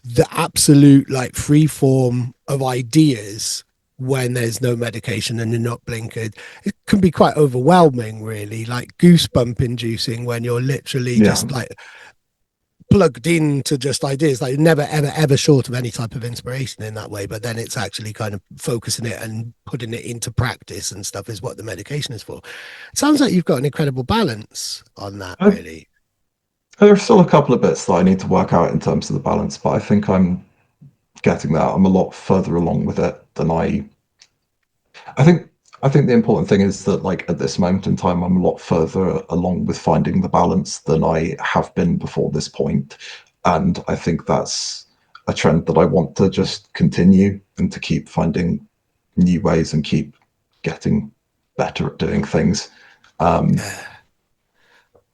the absolute like free form of ideas when there's no medication and you're not blinkered, it can be quite overwhelming, really, like goosebump inducing when you're literally Yeah. just like plugged into just ideas, like never ever short of any type of inspiration in that way. But then it's actually kind of focusing it and putting it into practice and stuff is what the medication is for. It sounds like you've got an incredible balance on that, I, really. there are still a couple of bits that I need to work out in terms of the balance, but I think I'm getting there. I'm a lot further along with it than I think I think the important thing is that like at this moment in time I'm a lot further along with finding the balance than I have been before this point. And I think that's a trend that I want to just continue and to keep finding new ways and keep getting better at doing things. Um,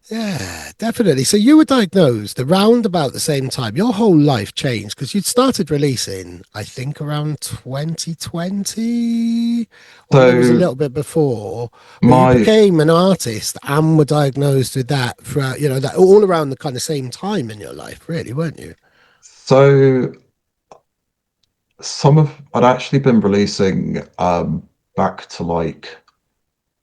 Yeah, definitely. So you were diagnosed around about the same time. Your whole life changed because you'd started releasing, I think, around 2020, or maybe it was a so little bit before. But you my became an artist and were diagnosed with that throughout, that all around the kind of same time in your life, really, weren't you? so some of I'd actually been releasing back to like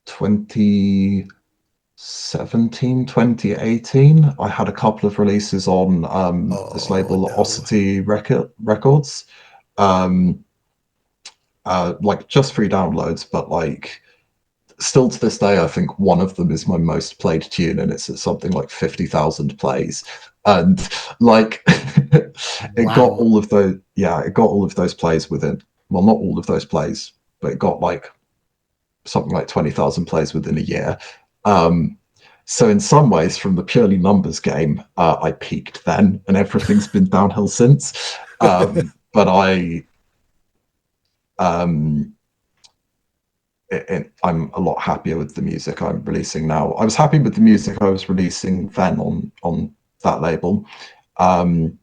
2017, 2018. I had a couple of releases on this Oh label no. Ossity Records, um, like just free downloads, but like still to this day, I think one of them is my most played tune, and it's at something like 50,000 plays. And like, it got Wow. all of those, yeah, it got all of those plays within, well, not all of those plays, but it got like something like 20,000 plays within a year. Um, so in some ways, from the purely numbers game, I peaked then, and everything's been downhill since. But um, I'm a lot happier with the music I'm releasing now. I was happy with the music I was releasing then on that label, um,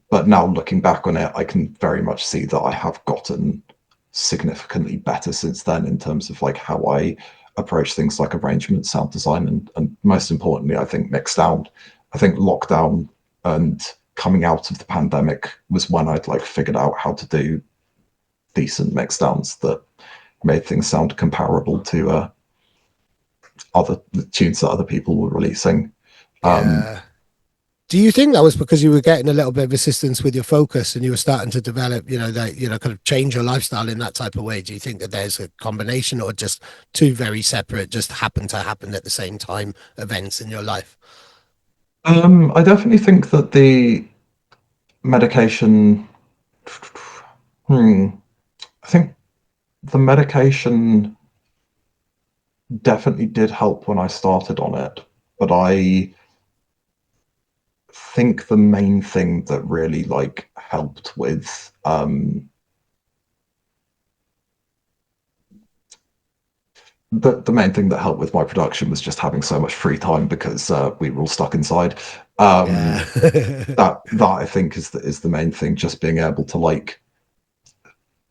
but now looking back on it, I can very much see that I have gotten significantly better since then in terms of like how I approach things like arrangement, sound design, and most importantly, I think mix sound. I think lockdown and coming out of the pandemic was when I'd like figured out how to do decent mix downs that made things sound comparable to other tunes that other people were releasing. Um, Yeah. Do you think that was because you were getting a little bit of assistance with your focus and you were starting to develop, that, kind of change your lifestyle in that type of way? Do you think that there's a combination or just two very separate, just happen to happen at the same time events in your life? I definitely think that the medication. I think the medication definitely did help when I started on it, but I think the main thing that really like helped with the main thing that helped with my production was just having so much free time because we were all stuck inside. Yeah. That I think is the main thing. Just being able to like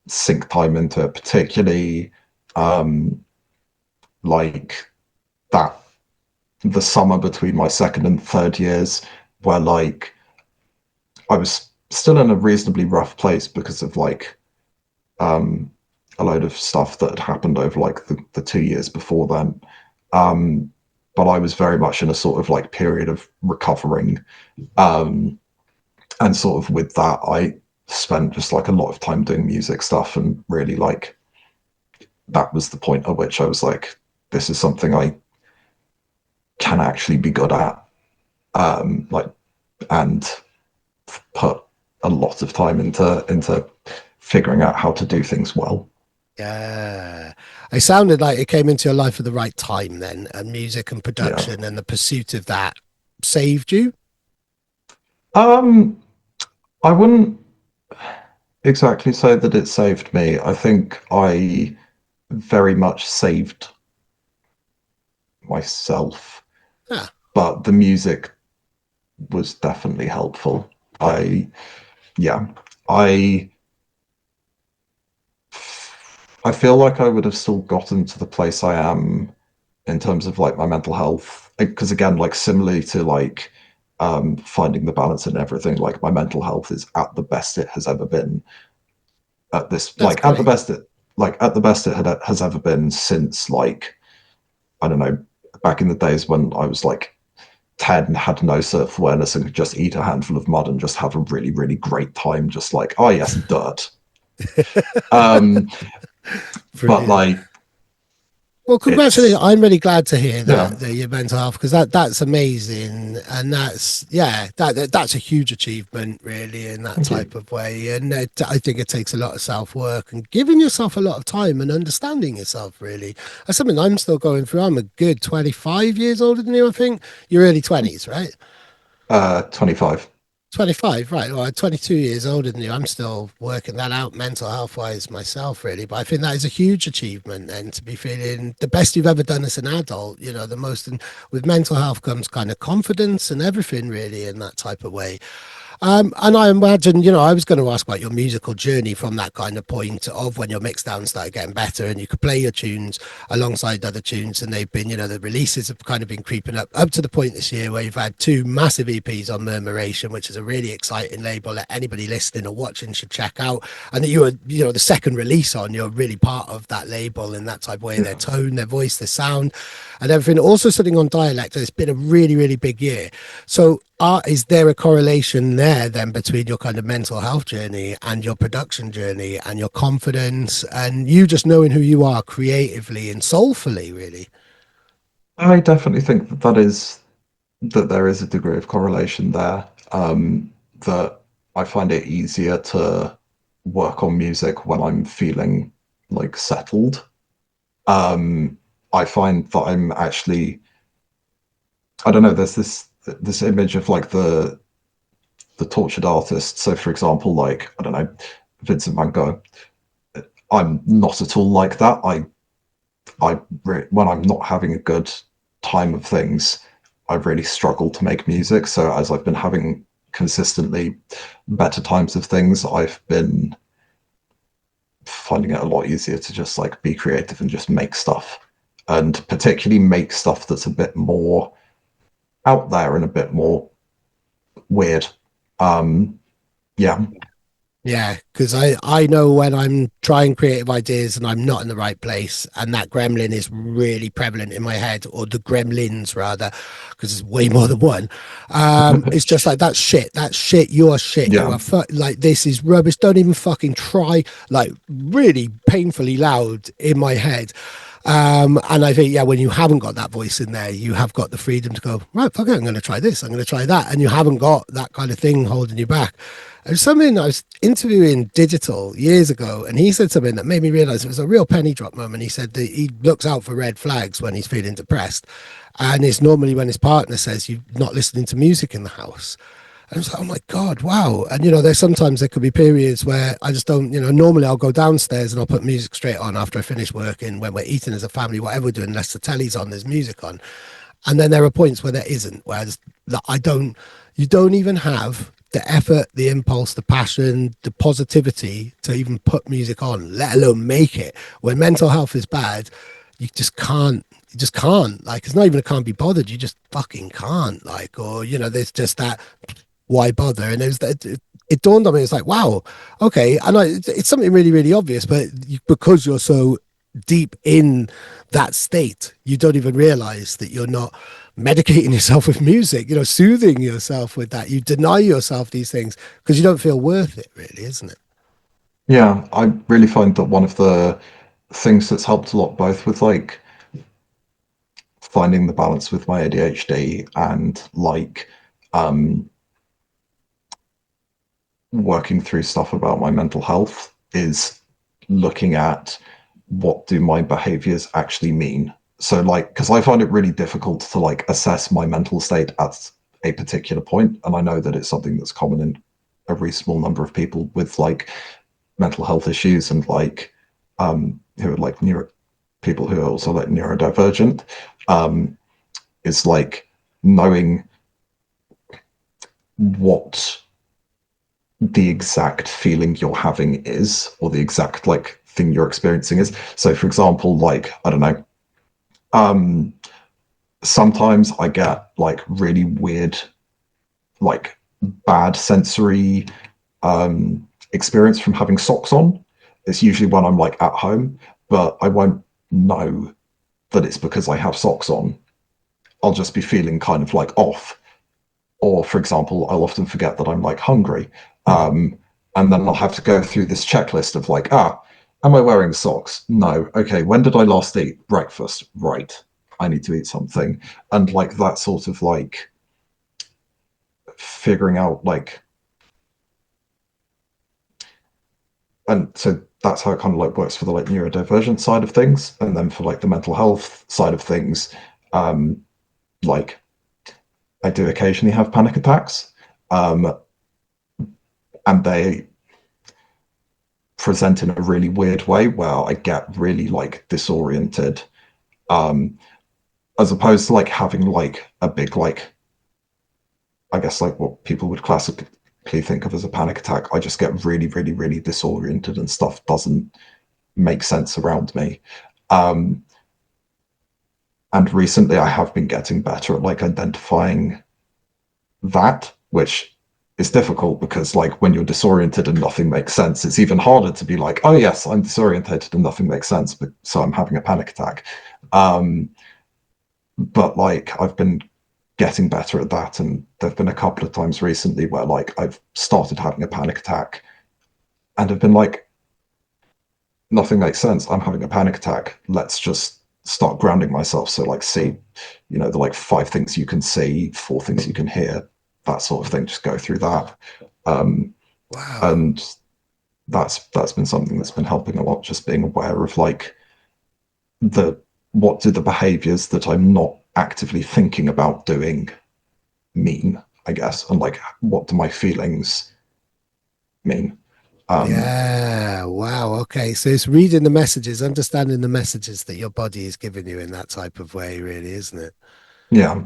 sink time into it, particularly um, like that the summer between my second and third years, where like I was still in a reasonably rough place because of like um, a load of stuff that had happened over like the 2 years before then. Um, but I was very much in a sort of like period of recovering. Um, and sort of with that, I spent just like a lot of time doing music stuff and really like that was the point at which I was like, this is something I can actually be good at. Like, and put a lot of time into figuring out how to do things well. Yeah. It sounded like it came into your life at the right time then, and music and Yeah. production and the pursuit of that saved you. Um, I wouldn't exactly say that it saved me. I think I very much saved myself, Yeah. but the music was definitely helpful. I, yeah, I, I feel like I would have still gotten to the place I am in terms of like my mental health, because again, like similarly to like finding the balance in everything, like my mental health is at the best it has ever been at this, That's like at the great. best it has ever been since, like, I don't know, back in the days when I was like 10, had no self-awareness and could just eat a handful of mud and just have a really, really great time, just like, oh yes, dirt. um but Brilliant. like Well, congratulations! it's I'm really glad to hear yeah. that your mental health, because that's amazing, and that's a huge achievement, really, in that Thank you. type of way. And I think it takes a lot of self work and giving yourself a lot of time and understanding yourself. Really, that's something I'm still going through. I'm a good 25 years older than you. I think you're early 20s, right? 25. 25, right. Well, I'm 22 years older than you. I'm still working that out mental health wise myself, really. But I think that is a huge achievement, and to be feeling the best you've ever done as an adult, the most. And with mental health comes kind of confidence and everything, really, in that type of way. And I imagine, I was going to ask about your musical journey from that kind of point of when your mix down started getting better and you could play your tunes alongside other tunes. And they've been, the releases have kind of been creeping up to the point this year where you've had two massive EPs on Murmuration, which is a really exciting label that anybody listening or watching should check out. And that you were, the second release on, you're really part of that label in that type of way, their Yeah. tone, their voice, their sound and everything. Also sitting on Dialect, it's been a really, really big year. So is there a correlation there then between your kind of mental health journey and your production journey and your confidence and you just knowing who you are creatively and soulfully, really? I definitely think that there is a degree of correlation there. That I find it easier to work on music when I'm feeling like settled. I find that I'm actually, I don't know, there's this image of like the tortured artist. So for example, like, I don't know, Vincent van Gogh. I'm not at all like that. When I'm not having a good time of things, I really struggle to make music. So as I've been having consistently better times of things, I've been finding it a lot easier to just like be creative and just make stuff, and particularly make stuff that's a bit more out there and a bit more weird. Yeah. Yeah, because I know when I'm trying creative ideas and I'm not in the right place, and that gremlin is really prevalent in my head, or the gremlins rather, because it's way more than one. It's just like that's shit. That's shit. You are shit. You Yeah. are like this is rubbish. Don't even fucking try. Like really painfully loud in my head. And I think, yeah, when you haven't got that voice in there, you have got the freedom to go, right, fuck it, I'm going to try this, I'm going to try that. And you haven't got that kind of thing holding you back. And something I was interviewing Digital years ago, and he said something that made me realize it was a real penny drop moment. He said that he looks out for red flags when he's feeling depressed. And it's normally when his partner says, you're not listening to music in the house. And I was like, oh my God, wow. And, there could be periods where I just don't, normally I'll go downstairs and I'll put music straight on after I finish working, when we're eating as a family, whatever we're doing, unless the telly's on, there's music on. And then there are points where there isn't, where you don't even have the effort, the impulse, the passion, the positivity to even put music on, let alone make it. When mental health is bad, you just can't. You just can't. Like, it's not even a can't be bothered. You just fucking can't. Like, or, there's just that, why bother? And it dawned on me, it's like, wow, okay. And it's something really, really obvious, but because you're so deep in that state, you don't even realize that you're not medicating yourself with music, soothing yourself with that. You deny yourself these things because you don't feel worth it, really, isn't it? Yeah, I really find that one of the things that's helped a lot, both with like finding the balance with my ADHD and like working through stuff about my mental health, is looking at what do my behaviors actually mean. So like, because I find it really difficult to like assess my mental state at a particular point, and I know that it's something that's common in a reasonable number of people with like mental health issues, and like who are like people who are also like neurodivergent, is like knowing what the exact feeling you're having is, or the exact like thing you're experiencing is. So for example, like, I don't know, sometimes I get like really weird, like bad sensory experience from having socks on. It's usually when I'm like at home, but I won't know that it's because I have socks on. I'll just be feeling kind of like off. Or, for example, I'll often forget that I'm like hungry. And then I'll have to go through this checklist of like, am I wearing socks? No. Okay, when did I last eat? Breakfast. Right. I need to eat something. And like that sort of like figuring out like, and so that's how it kind of like works for the like neurodivergent side of things. And then for like the mental health side of things, like I do occasionally have panic attacks. And they present in a really weird way where I get really like disoriented, as opposed to like having like a big like, I guess like what people would classically think of as a panic attack. I just get really, really, really disoriented and stuff doesn't make sense around me. And recently I have been getting better at like identifying that, which is difficult because like when you're disoriented and nothing makes sense, it's even harder to be like, oh yes, I'm disorientated and nothing makes sense, but so I'm having a panic attack. But like I've been getting better at that, and there've been a couple of times recently where like I've started having a panic attack and have been like, nothing makes sense, I'm having a panic attack, let's just start grounding myself. So like see, you know, the like 5 things you can see, 4 things you can hear, that sort of thing, just go through that. Wow. And that's been something that's been helping a lot, just being aware of like what do the behaviors that I'm not actively thinking about doing mean, I guess, and like what do my feelings mean. Yeah, wow. Okay. So it's reading the messages, understanding the messages that your body is giving you in that type of way, really, isn't it? Yeah.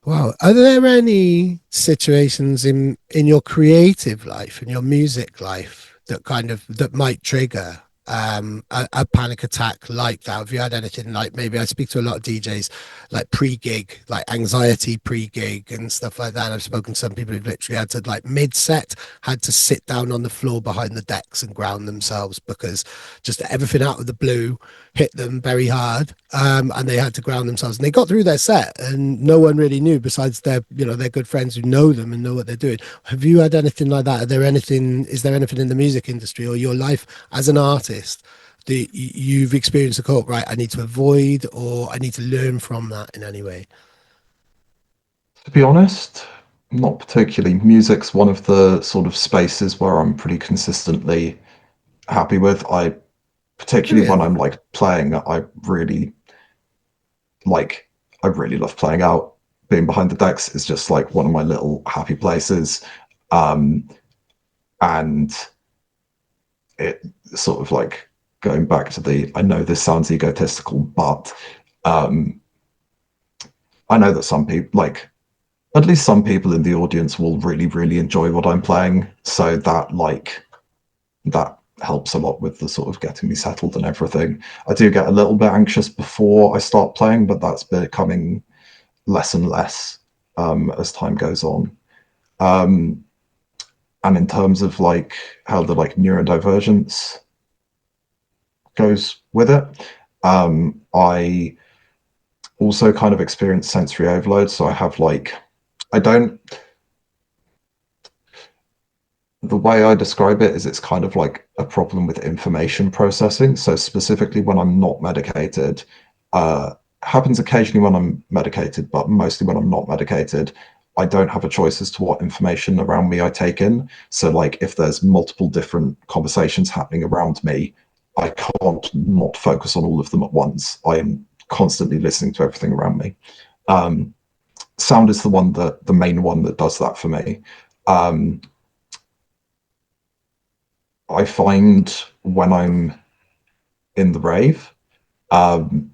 Wow. Are there any situations in your creative life, in your music life, that kind of that might trigger a panic attack like that? Have you had anything like, maybe I speak to a lot of DJs like pre-gig, like anxiety pre-gig and stuff like that. And I've spoken to some people who've literally had to like mid-set had to sit down on the floor behind the decks and ground themselves because just everything out of the blue hit them very hard, and they had to ground themselves, and they got through their set and no one really knew besides their, you know, their good friends who know them and know what they're doing. Have you had anything like that? Is there anything in the music industry or your life as an artist that you've experienced a cult, right, I need to avoid or I need to learn from that in any way? To be honest, not particularly. Music's one of the sort of spaces where I'm pretty consistently happy with. I particularly when Brilliant. I'm like playing, like I really love playing out. Being behind the decks is just like one of my little happy places. Um, and it sort of like going back to I know this sounds egotistical, but um, I know that some people, like at least some people in the audience, will really, really enjoy what I'm playing. So that helps a lot with the sort of getting me settled and everything. I do get a little bit anxious before I start playing, but that's becoming less and less as time goes on. Um, and in terms of like how the like neurodivergence goes with it, I also kind of experience sensory overload. So I have like, I don't, the way I describe it is it's kind of like a problem with information processing. So specifically when I'm not medicated, happens occasionally when I'm medicated, but mostly when I'm not medicated, I don't have a choice as to what information around me I take in. So like if there's multiple different conversations happening around me, I can't not focus on all of them at once. I am constantly listening to everything around me. Um, Sound is the main one that does that for me. Um, I find when I'm in the rave, um,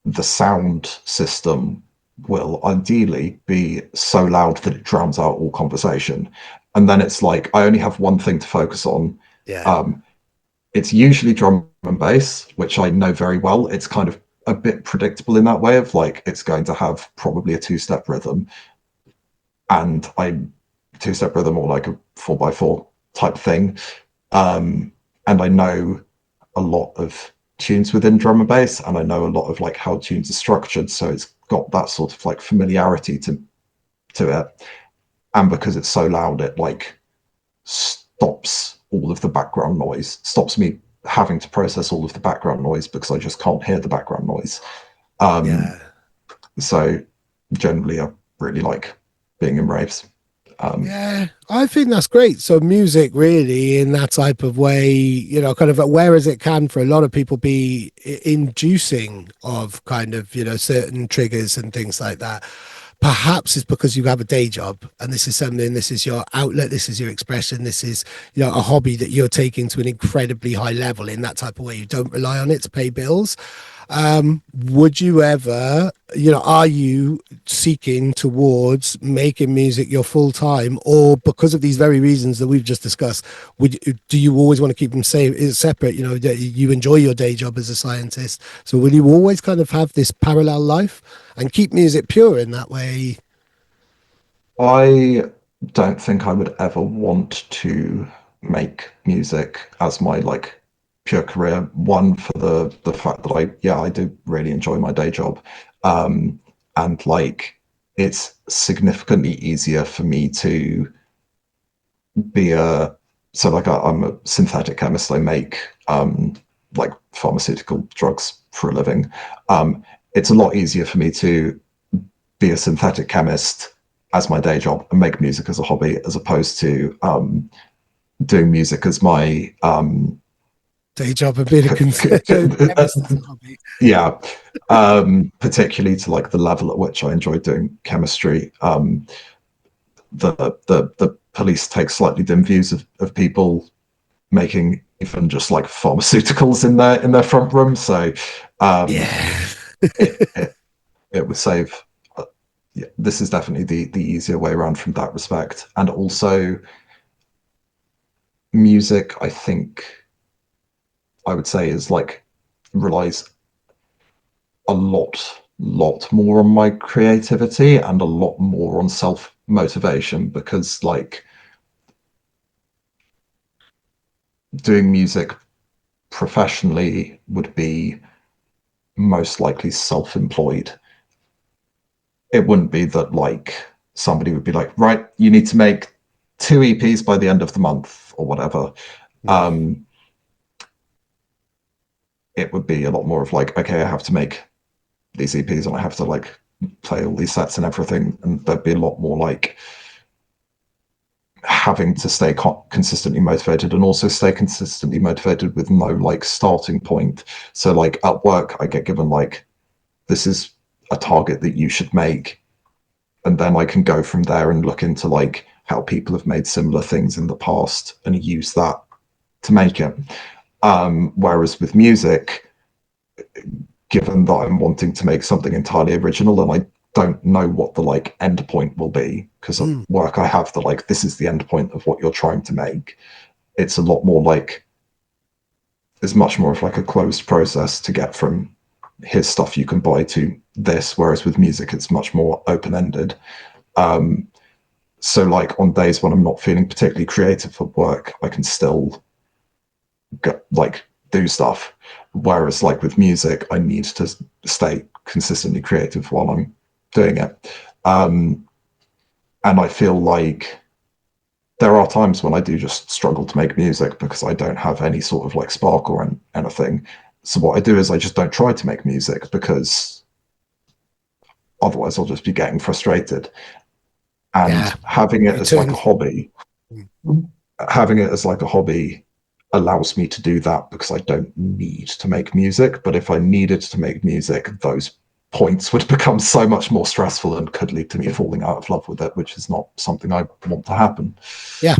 the sound system will ideally be so loud that it drowns out all conversation. And then it's like I only have one thing to focus on. Yeah. Um, it's usually drum and bass, which I know very well. It's kind of a bit predictable in that way of like it's going to have probably a 2-step rhythm, and I 2-step rhythm or like a 4x4 type thing. And I know a lot of tunes within drum and bass, and I know a lot of like how tunes are structured, so it's got that sort of like familiarity to it. And because it's so loud, it like stops all of the background noise, stops me having to process all of the background noise because I just can't hear the background noise. So generally I really like being in raves. Yeah, I think that's great. So music really in that type of way, you know, kind of whereas it can for a lot of people be inducing of kind of, you know, certain triggers and things like that. Perhaps it's because you have a day job and this is something, this is your outlet, this is your expression, this is, you know, a hobby that you're taking to an incredibly high level in that type of way. You don't rely on it to pay bills. Would you ever, you know, are you seeking towards making music your full time, or because of these very reasons that we've just discussed, do you always want to keep them separate? You know, you enjoy your day job as a scientist, so will you always kind of have this parallel life and keep music pure in that way? I don't think I would ever want to make music as my like pure career. One, for the fact that I do really enjoy my day job, and like it's significantly easier for me to be I'm a synthetic chemist. I make like pharmaceutical drugs for a living. It's a lot easier for me to be a synthetic chemist as my day job and make music as a hobby, as opposed to doing music as my day job and being a chemist as a hobby. Yeah, particularly to like the level at which I enjoy doing chemistry. The police take slightly dim views of people making even just like pharmaceuticals in their front room. So it would save. Yeah, this is definitely the easier way around from that respect. And also music, I think I would say is like relies a lot more on my creativity and a lot more on self motivation, because like doing music professionally would be most likely self-employed. It wouldn't be that like somebody would be like, right, you need to make 2 EPs by the end of the month or whatever. It would be a lot more of like, okay, I have to make these EPs and I have to like play all these sets and everything, and there'd be a lot more like having to stay consistently motivated, and also stay consistently motivated with no like starting point. So like at work I get given like, this is a target that you should make, and then I can go from there and look into like how people have made similar things in the past and use that to make it. Whereas with music, given that I'm wanting to make something entirely original and I don't know what the like end point will be, because at work I have the like, this is the end point of what you're trying to make. It's a lot more like, it's much more of like a closed process to get from here's stuff you can buy to this, whereas with music it's much more open-ended. So like on days when I'm not feeling particularly creative at work, I can still like do stuff, whereas like with music I need to stay consistently creative while I'm doing it. And I feel like there are times when I do just struggle to make music because I don't have any sort of like spark or anything. So what I do is I just don't try to make music, because otherwise I'll just be getting frustrated. And having it as like a hobby, allows me to do that, because I don't need to make music. But if I needed to make music, those points would become so much more stressful and could lead to me falling out of love with it, which is not something I want to happen. Yeah,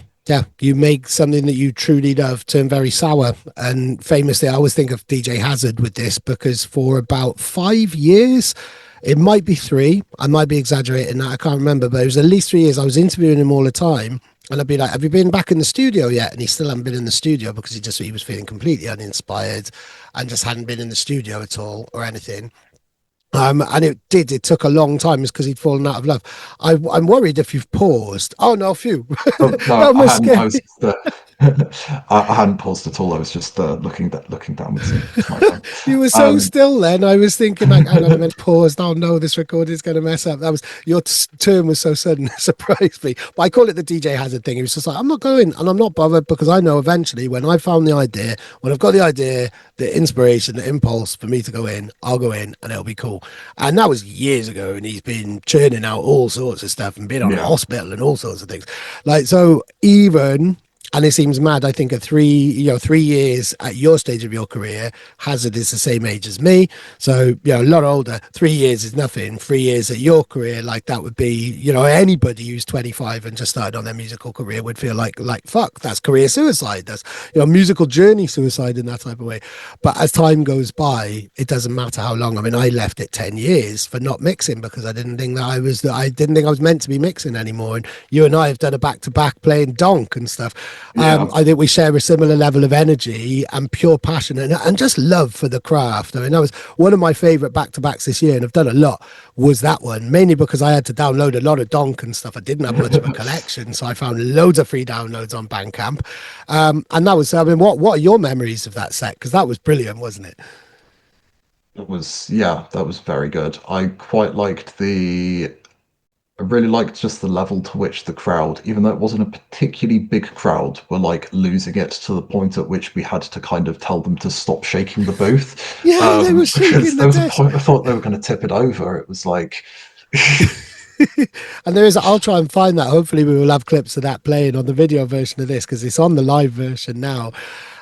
you make something that you truly love turn very sour. And famously, I always think of DJ Hazard with this, because for about 5 years, it might be 3, I might be exaggerating that, I can't remember, but it was at least 3 years, I was interviewing him all the time, And I'd be like, have you been back in the studio yet? And he still hadn't been in the studio because he was feeling completely uninspired and just hadn't been in the studio at all or anything. And it took a long time because he'd fallen out of love. I'm worried if you've paused. Oh no, phew. Oh, no, That I must hadn't. I scare was just, I hadn't paused at all. I was just looking downwards at my phone. You were so still then. I was thinking, like, hang on a minute, paused. Oh no, this recording is going to mess up. That was your turn was so sudden, it surprised me. But I call it the DJ Hazard thing. It was just like, I'm not going and I'm not bothered because I know eventually when I found the idea, when I've got the idea, the inspiration, the impulse for me to go in, I'll go in and it'll be cool. And that was years ago. And he's been churning out all sorts of stuff and been on hospital and all sorts of things. Like, so even. And it seems mad. I think at 3 years at your stage of your career, Hazard is the same age as me. So, a lot older. 3 years is nothing. 3 years at your career, like that would be, anybody who's 25 and just started on their musical career would feel like fuck, that's career suicide. That's, musical journey suicide in that type of way. But as time goes by, it doesn't matter how long. I mean, I left it 10 years for not mixing because I didn't think I was meant to be mixing anymore. And you and I have done a back-to-back playing Donk and stuff. I think we share a similar level of energy and pure passion and just love for the craft. I mean, that was one of my favorite back-to-backs this year, and I've done a lot, was that one, mainly because I had to download a lot of Donk and stuff. I didn't have much of a collection, so I found loads of free downloads on Bandcamp. And that was, I mean, what are your memories of that set? Because that was brilliant, wasn't it? It was, that was very good. I really liked just the level to which the crowd, even though it wasn't a particularly big crowd, were like losing it to the point at which we had to kind of tell them to stop shaking the booth. Yeah, they were shaking because there was a point I thought they were going to tip it over. It was like. And I'll try and find that. Hopefully we will have clips of that playing on the video version of this because it's on the live version now.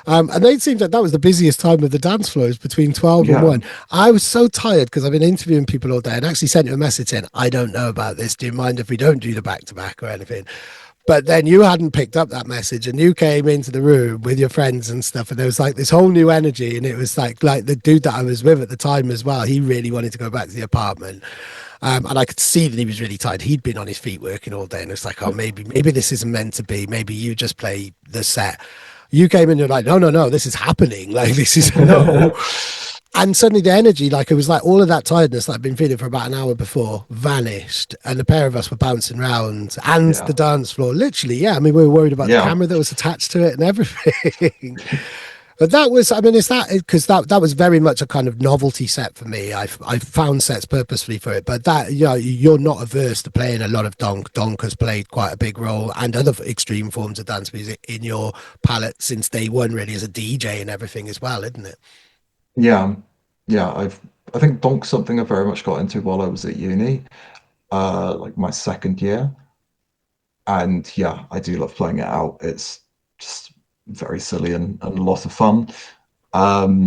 And it seemed that was the busiest time of the dance floors between 12 and 1. I was so tired because I've been interviewing people all day and actually sent you a message saying, I don't know about this. Do you mind if we don't do the back-to-back or anything? But then you hadn't picked up that message and you came into the room with your friends and stuff. And there was like this whole new energy. And it was like the dude that I was with at the time as well. He really wanted to go back to the apartment. And I could see that he was really tired. He'd been on his feet working all day. And it's like, oh, maybe this isn't meant to be. Maybe you just play the set. You came in and you're like, no, this is happening. Like, this is no. And suddenly the energy, like it was like all of that tiredness that I'd been feeling for about an hour before vanished. And the pair of us were bouncing around and the dance floor. Literally, I mean, we were worried about the camera that was attached to it and everything. But that was, I mean, is that because that was very much a kind of novelty set for me. I found sets purposefully for it, but that, you're not averse to playing a lot of Donk. Donk has played quite a big role and other extreme forms of dance music in your palette since day one, really, as a DJ and everything as well, isn't it? Yeah. I think Donk's something I very much got into while I was at uni, like my second year. And I do love playing it out. It's just very silly and a lot of fun. But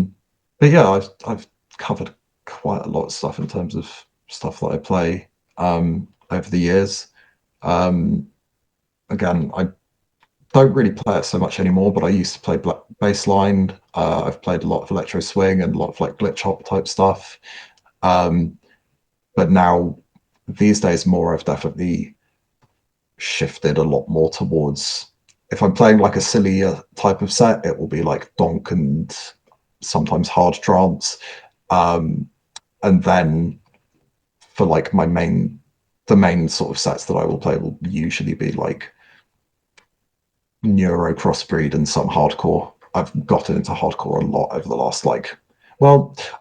I've covered quite a lot of stuff in terms of stuff that I play over the years. Again, I don't really play it so much anymore, but I used to play bassline. I've played a lot of electro swing and a lot of like glitch hop type stuff. But now these days I've definitely shifted a lot more towards, if I'm playing like a sillier type of set, it will be like Donk and sometimes hard trance. And then for like the main sort of sets that I will play will usually be like neuro crossbreed and some hardcore. I've gotten into hardcore a lot over the last I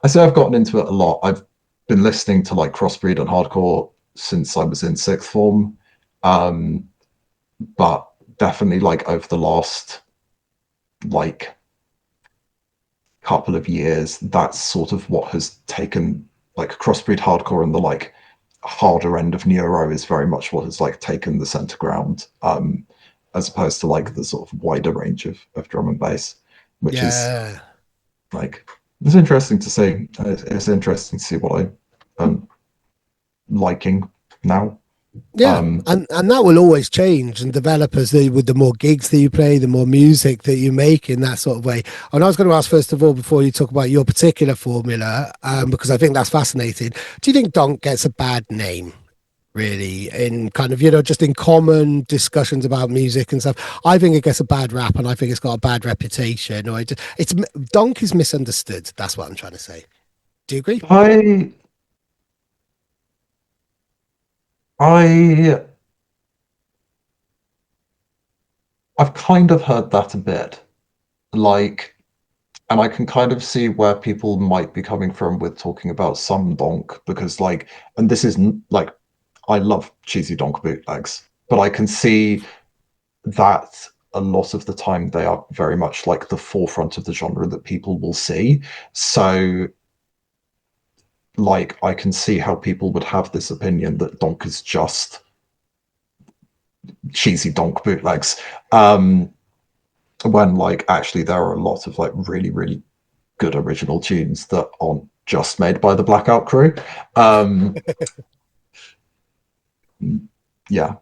say I've gotten into it a lot. I've been listening to like crossbreed and hardcore since I was in sixth form. But definitely like over the last like couple of years, that's sort of what has taken like crossbreed hardcore, and the like harder end of neuro is very much what has like taken the center ground, as opposed to like the sort of wider range of drum and bass, which is like, it's interesting to see. It's interesting to see what I'm liking now. And that will always change and develop as with the more gigs that you play, the more music that you make in that sort of way. And I was going to ask, first of all, before you talk about your particular formula, because I think that's fascinating, do you think Donk gets a bad name? really, in kind of, just in common discussions about music and stuff. I think it gets a bad rap, and I think it's got a bad reputation. Or it's Donk is misunderstood. That's what I'm trying to say. Do you agree? I I I've kind of heard that a bit. Like, and I can kind of see where people might be coming from with talking about some donk because and this isn't like I love cheesy donk bootlegs, but I can see that a lot of the time they are very much like the forefront of the genre that people will see. So I can see how people would have this opinion that donk is just cheesy donk bootlegs. When actually there are a lot of really, really good original tunes that aren't just made by the Blackout crew. Yeah,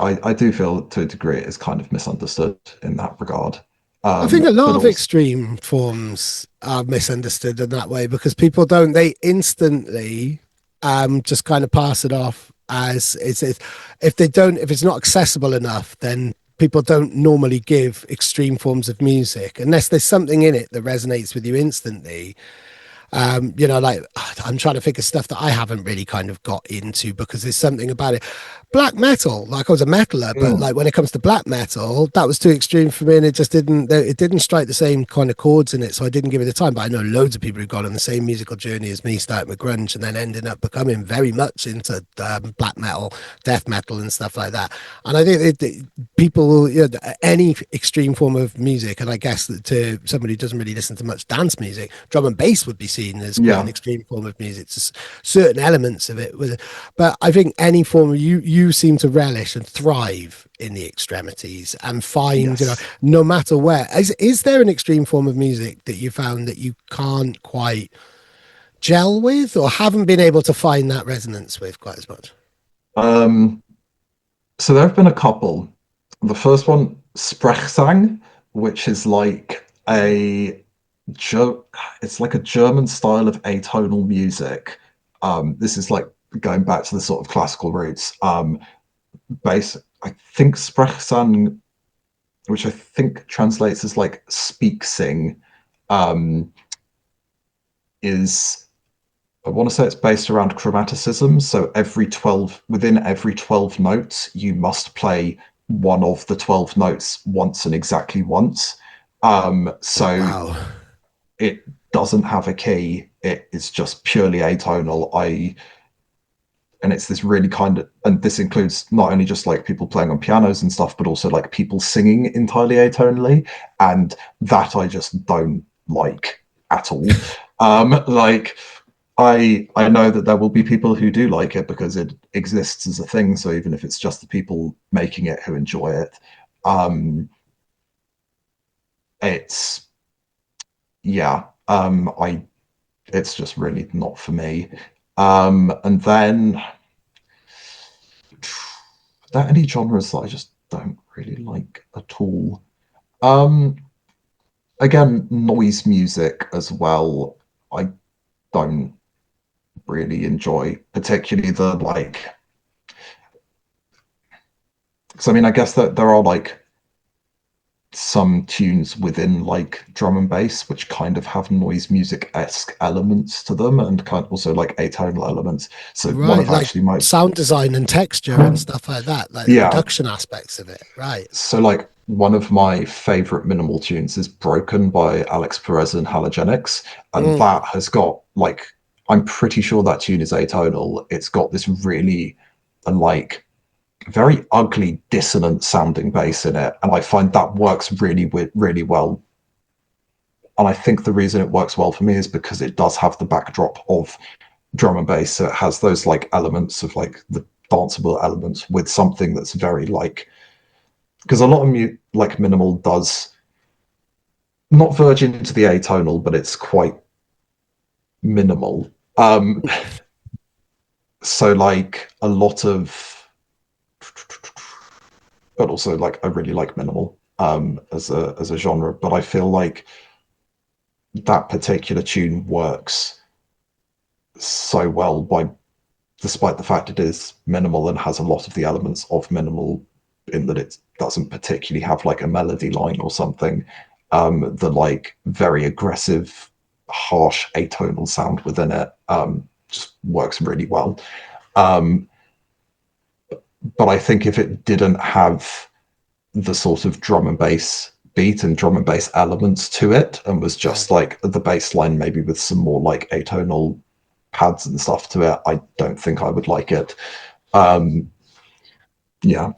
I do feel to a degree it is kind of misunderstood in that regard. I think a lot But of also, extreme forms are misunderstood in that way because people don't, they instantly just kind of pass it off as if they don't, if it's not accessible enough, then people don't normally give extreme forms of music unless there's something in it that resonates with you instantly. Like I'm trying to think of stuff that I haven't really kind of got into because there's something about it. Black metal, like I was a metaler, but mm, like when it comes to black metal, that was too extreme for me, and it didn't strike the same kind of chords in it, so I didn't give it the time. But I know loads of people who've gone on the same musical journey as me, starting with grunge and then ending up becoming very much into black metal, death metal, and stuff like that. And I think people, any extreme form of music, and I guess that to somebody who doesn't really listen to much dance music, drum and bass would be seen as quite an yeah, extreme form of music. Just certain elements of it, but I think any form of you seem to relish and thrive in the extremities and find, yes. no matter where. Is there an extreme form of music that you found that you can't quite gel with or haven't been able to find that resonance with quite as much? Um, so there have been a couple. The first one, Sprechsang, which is it's like a German style of atonal music. This is going back to the sort of classical roots. I think Sprechsang, which I think translates as speak sing, um, is I want to say it's based around chromaticism. So within every 12 notes, you must play one of the 12 notes once and exactly once. So Wow. it doesn't have a key. It is just purely atonal. And it's this really and this includes not only just people playing on pianos and stuff, but also people singing entirely atonally. And that I just don't like at all. I know that there will be people who do like it because it exists as a thing. So even if it's just the people making it who enjoy it, it's yeah, it's just really not for me. And then there are any genres that I just don't really like at all. Um, Again, noise music as well. I don't really enjoy, particularly the because I mean, I guess that there are some tunes within drum and bass which kind of have noise music-esque elements to them and kind of also atonal elements. So one Right, of like actually my sound design and texture and stuff like that, like the yeah, production aspects of it. Right. so one of my favorite minimal tunes is Broken by Alex Perez and Halogenics, and Mm. that has got I'm pretty sure that tune is atonal. It's got this really very ugly dissonant sounding bass in it, and I find that works really well. And I think the reason it works well for me is because it does have the backdrop of drum and bass. So it has those elements of the danceable elements with something that's very because a lot of minimal does not verge into the atonal, but it's quite minimal. So a lot of, but also I really like minimal as a genre, but I feel that particular tune works so well by despite the fact it is minimal and has a lot of the elements of minimal in that it doesn't particularly have like a melody line or something, the like very aggressive, harsh atonal sound within it just works really well. But I think if it didn't have the sort of drum and bass beat and drum and bass elements to it, and was just like the bass line maybe with some more like atonal pads and stuff to it, I don't think I would like it. Yeah.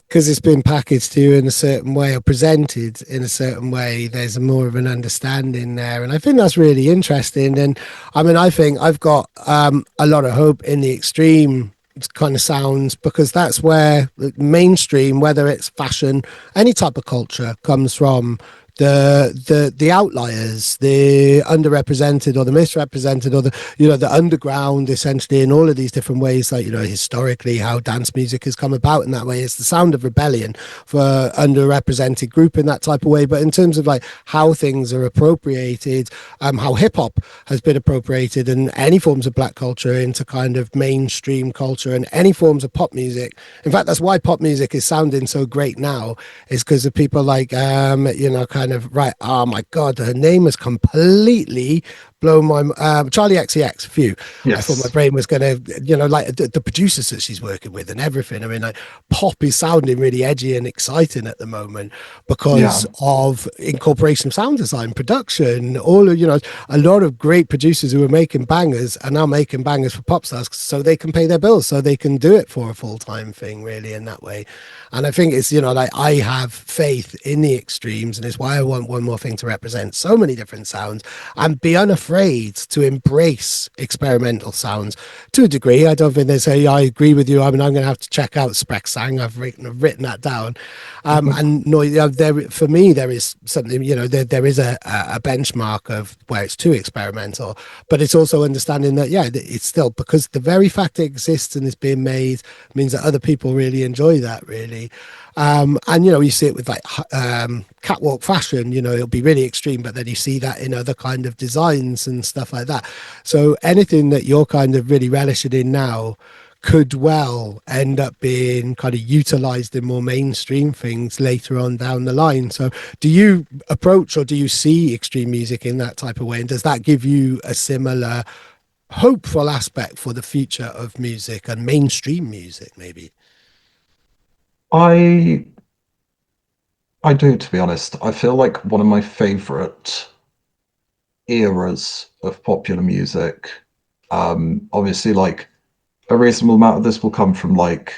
Because it's been packaged to you in a certain way or presented in a certain way, there's more of an understanding there. And I think that's really interesting. And I mean, I think I've got a lot of hope in the extreme kind of sounds, because that's where the mainstream, whether it's fashion, any type of culture, comes from. The outliers, the underrepresented or the misrepresented, or the underground, essentially, in all of these different ways, like historically how dance music has come about in that way. It's the sound of rebellion for underrepresented group in that type of way. But in terms of like how things are appropriated, how hip-hop has been appropriated, and any forms of black culture into kind of mainstream culture, and any forms of pop music. In fact, that's why pop music is sounding so great now, is because of people like kind of, right, oh my god, her name has completely blown my Charlie XCX. Phew. Yes. I thought my brain was gonna, like the producers that she's working with and everything. I mean, like, pop is sounding really edgy and exciting at the moment because of incorporation of sound design, production, all of, a lot of great producers who are making bangers are now making bangers for pop stars, so they can pay their bills, so they can do it for a full-time thing, really, in that way. And I think it's, like, I have faith in the extremes, and it's why I want One More Thing to represent so many different sounds and be unafraid to embrace experimental sounds to a degree. I don't think there's I agree with you. I mean, I'm going to have to check out Sprechsang. I've written that down. And no, there, for me, there is something, there is a benchmark of where it's too experimental, but it's also understanding that, it's still, because the very fact it exists and is being made means that other people really enjoy that, really. And you see it with like catwalk fashion, it'll be really extreme, but then you see that in other kind of designs and stuff like that. So anything that you're kind of really relishing in now could well end up being kind of utilized in more mainstream things later on down the line. So do you approach, or do you see extreme music in that type of way? And does that give you a similar hopeful aspect for the future of music and mainstream music, maybe? I do, to be honest. I feel like one of my favorite eras of popular music, obviously, like, a reasonable amount of this will come from like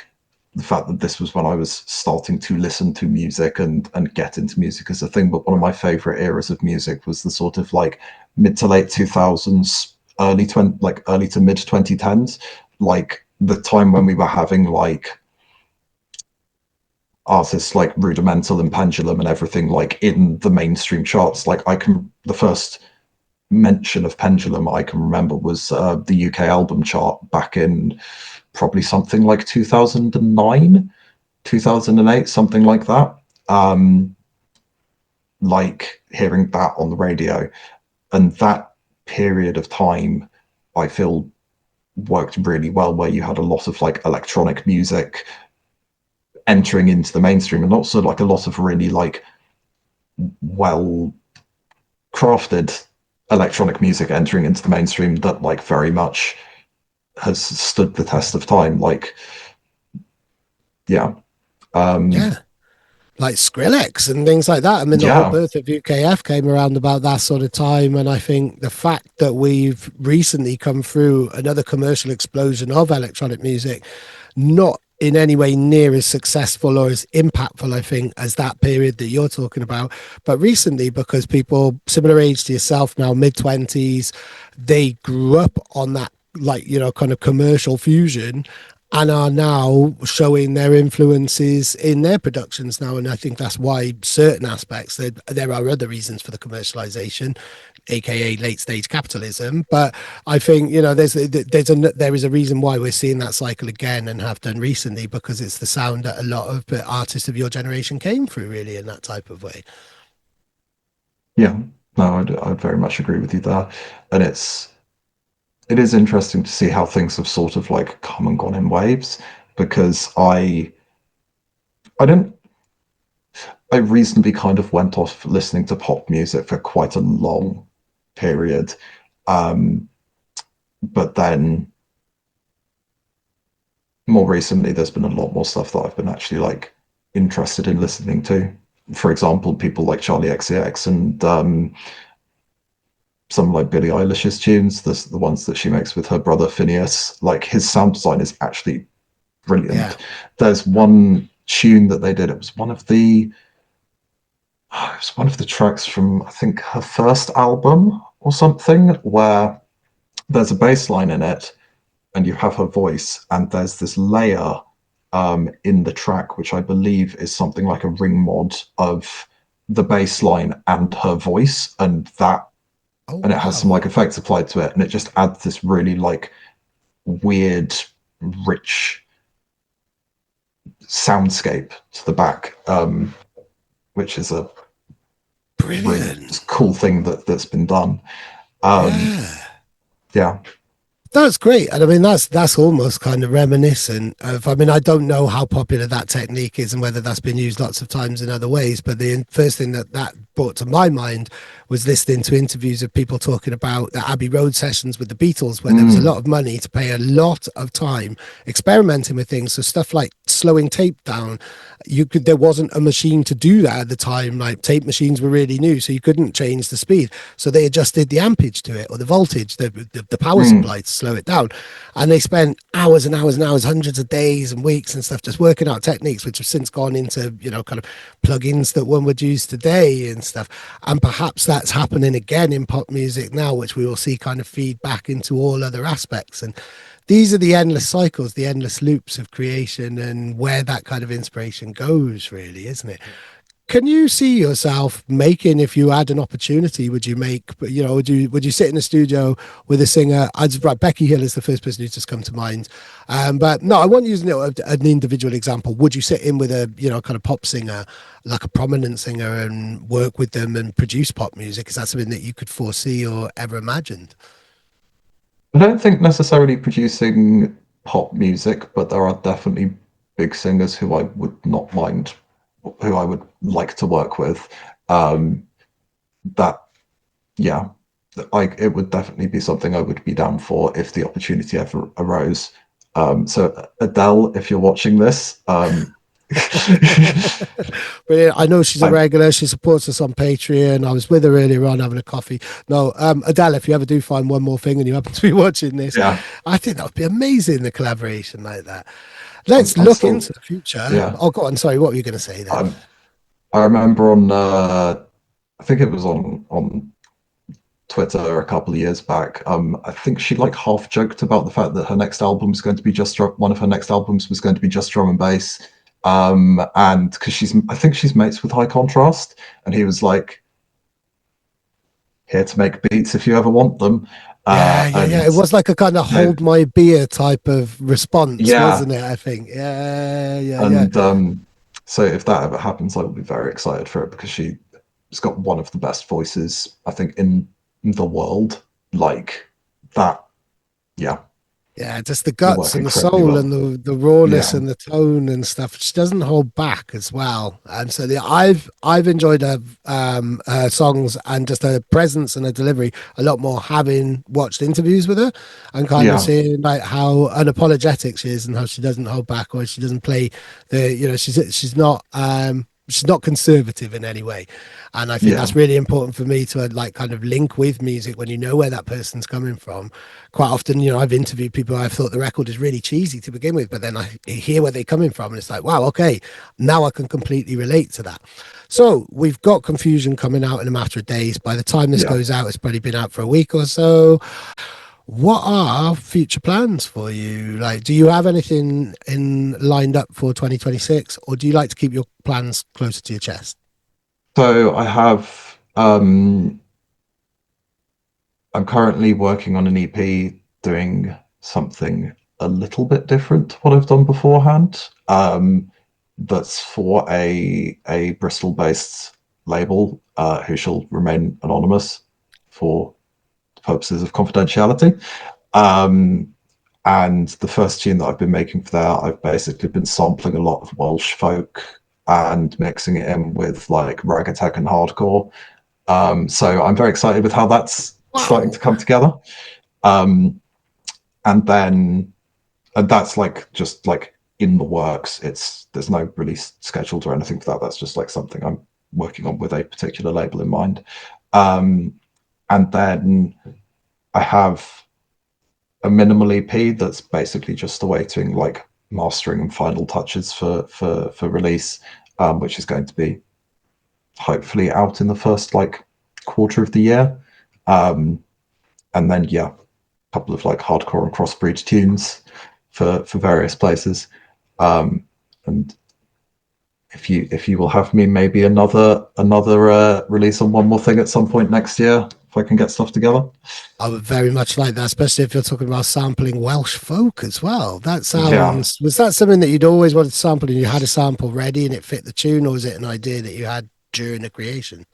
the fact that this was when I was starting to listen to music and get into music as a thing. But one of my favorite eras of music was the sort of like mid to late 2000s, early to mid 2010s, like the time when we were having like artists like Rudimental and Pendulum and everything like in the mainstream charts. Like, the first mention of Pendulum I can remember was the UK album chart back in probably something like 2009, 2008, something like that. Like, hearing that on the radio, and that period of time I feel worked really well, where you had a lot of like electronic music entering into the mainstream, and also like a lot of really like well crafted electronic music entering into the mainstream that like very much has stood the test of time. Like, Like Skrillex and things like that. I mean, the whole birth of UKF came around about that sort of time. And I think the fact that we've recently come through another commercial explosion of electronic music, not in any way near as successful or as impactful, I think, as that period that you're talking about, but recently, because people similar age to yourself now, mid-20s, they grew up on that, like, kind of commercial fusion, and are now showing their influences in their productions now. And I think that's why certain aspects, there are other reasons for the commercialization, aka late stage capitalism, but I think there is a reason why we're seeing that cycle again, and have done recently, because it's the sound that a lot of artists of your generation came through, really, in that type of way. No, I very much agree with you there. And it's it is interesting to see how things have sort of like come and gone in waves, because I don't I reasonably kind of went off listening to pop music for quite a long period. Um, but then more recently, there's been a lot more stuff that I've been actually like interested in listening to. For example, people like Charlie XCX and some like Billie Eilish's tunes, the ones that she makes with her brother Phineas. Like his sound design is actually brilliant. Yeah. There's one tune that they did. It was one of the tracks from I think her first album or something, where there's a bass line in it and you have her voice, and there's this layer in the track which I believe is something like a ring mod of the bass line and her voice, and it has some like effects applied to it, and it just adds this really like weird, rich soundscape to the back, which is a Brilliant. really cool thing that's been done. Yeah. That's great. And I mean, that's almost kind of reminiscent of, I mean, I don't know how popular that technique is and whether that's been used lots of times in other ways, but the first thing that brought to my mind was listening to interviews of people talking about the Abbey Road sessions with the Beatles, where there was a lot of money to pay a lot of time experimenting with things. So stuff like slowing tape down, there wasn't a machine to do that at the time. Like tape machines were really new, so you couldn't change the speed. So they adjusted the ampage to it, or the voltage, the power supply to slow it down. And they spent hours and hours and hours, hundreds of days and weeks and stuff, just working out techniques, which have since gone into, kind of plugins that one would use today and stuff. And perhaps that's happening again in pop music now, which we will see kind of feed back into all other aspects. And these are the endless cycles, the endless loops of creation, and where that kind of inspiration goes, really, isn't it? Can you see yourself making, if you had an opportunity, would you sit in a studio with a singer? Becky Hill is the first person who's just come to mind. But no, I want to use an individual example. Would you sit in with a, kind of pop singer, like a prominent singer, and work with them and produce pop music? Is that something that you could foresee or ever imagined? I don't think necessarily producing pop music, but there are definitely big singers who I would not mind, who I would like to work with. That, yeah, it would definitely be something I would be down for if the opportunity ever arose. So Adele, if you're watching this, Brilliant. I know she's a regular. She supports us on Patreon. I was with her earlier on having a coffee. No, Adele, if you ever do find One More Thing and you happen to be watching this, I think that would be amazing, the collaboration like that. Let's look into the future. Yeah. Oh, go on. Sorry, what were you going to say there? I remember on, I think it was on Twitter a couple of years back. I think she like half joked about the fact that her next album was going to be one of her next albums was going to be just drum and bass. And because I think she's mates with High Contrast, and he was like, here to make beats if you ever want them. Yeah. It was like a kind of hold my beer type of response, wasn't it? I think. Yeah. So if that ever happens, I will be very excited for it, because she's got one of the best voices, I think, in the world. Like that. Yeah, just the guts and the soul and the rawness and the tone and stuff. She doesn't hold back as well. And so I've enjoyed her songs and just her presence and her delivery a lot more, having watched interviews with her and kind of seeing like how unapologetic she is and how she doesn't hold back, or she doesn't play she's not conservative in any way. And I think that's really important for me to like kind of link with music when you know where that person's coming from. Quite often, I've interviewed people I've thought the record is really cheesy to begin with, but then I hear where they're coming from and it's like, wow, okay, now I can completely relate to that. So we've got Confusion coming out in a matter of days. By the time this goes out, it's probably been out for a week or so. What are future plans for you? Like, do you have anything lined up for 2026, or do you like to keep your plans closer to your chest? So I have, I'm currently working on an EP, doing something a little bit different to what I've done beforehand. That's for a Bristol-based label, who shall remain anonymous for purposes of confidentiality. And the first tune that I've been making for that, I've basically been sampling a lot of Welsh folk and mixing it in with like ragtag and hardcore. So I'm very excited with how that's starting to come together. Um, and then and that's like just like in the works. There's no release scheduled or anything for that. That's just like something I'm working on with a particular label in mind. And then I have a minimal EP that's basically just awaiting like mastering and final touches for release, which is going to be hopefully out in the first like quarter of the year. And then a couple of like hardcore and crossbreed tunes for various places. And if you will have me, maybe another release on One More Thing at some point next year, if I can get stuff together. I would very much like that, especially if you're talking about sampling Welsh folk as well. That sounds, was that something that you'd always wanted to sample and you had a sample ready and it fit the tune, or was it an idea that you had during the creation?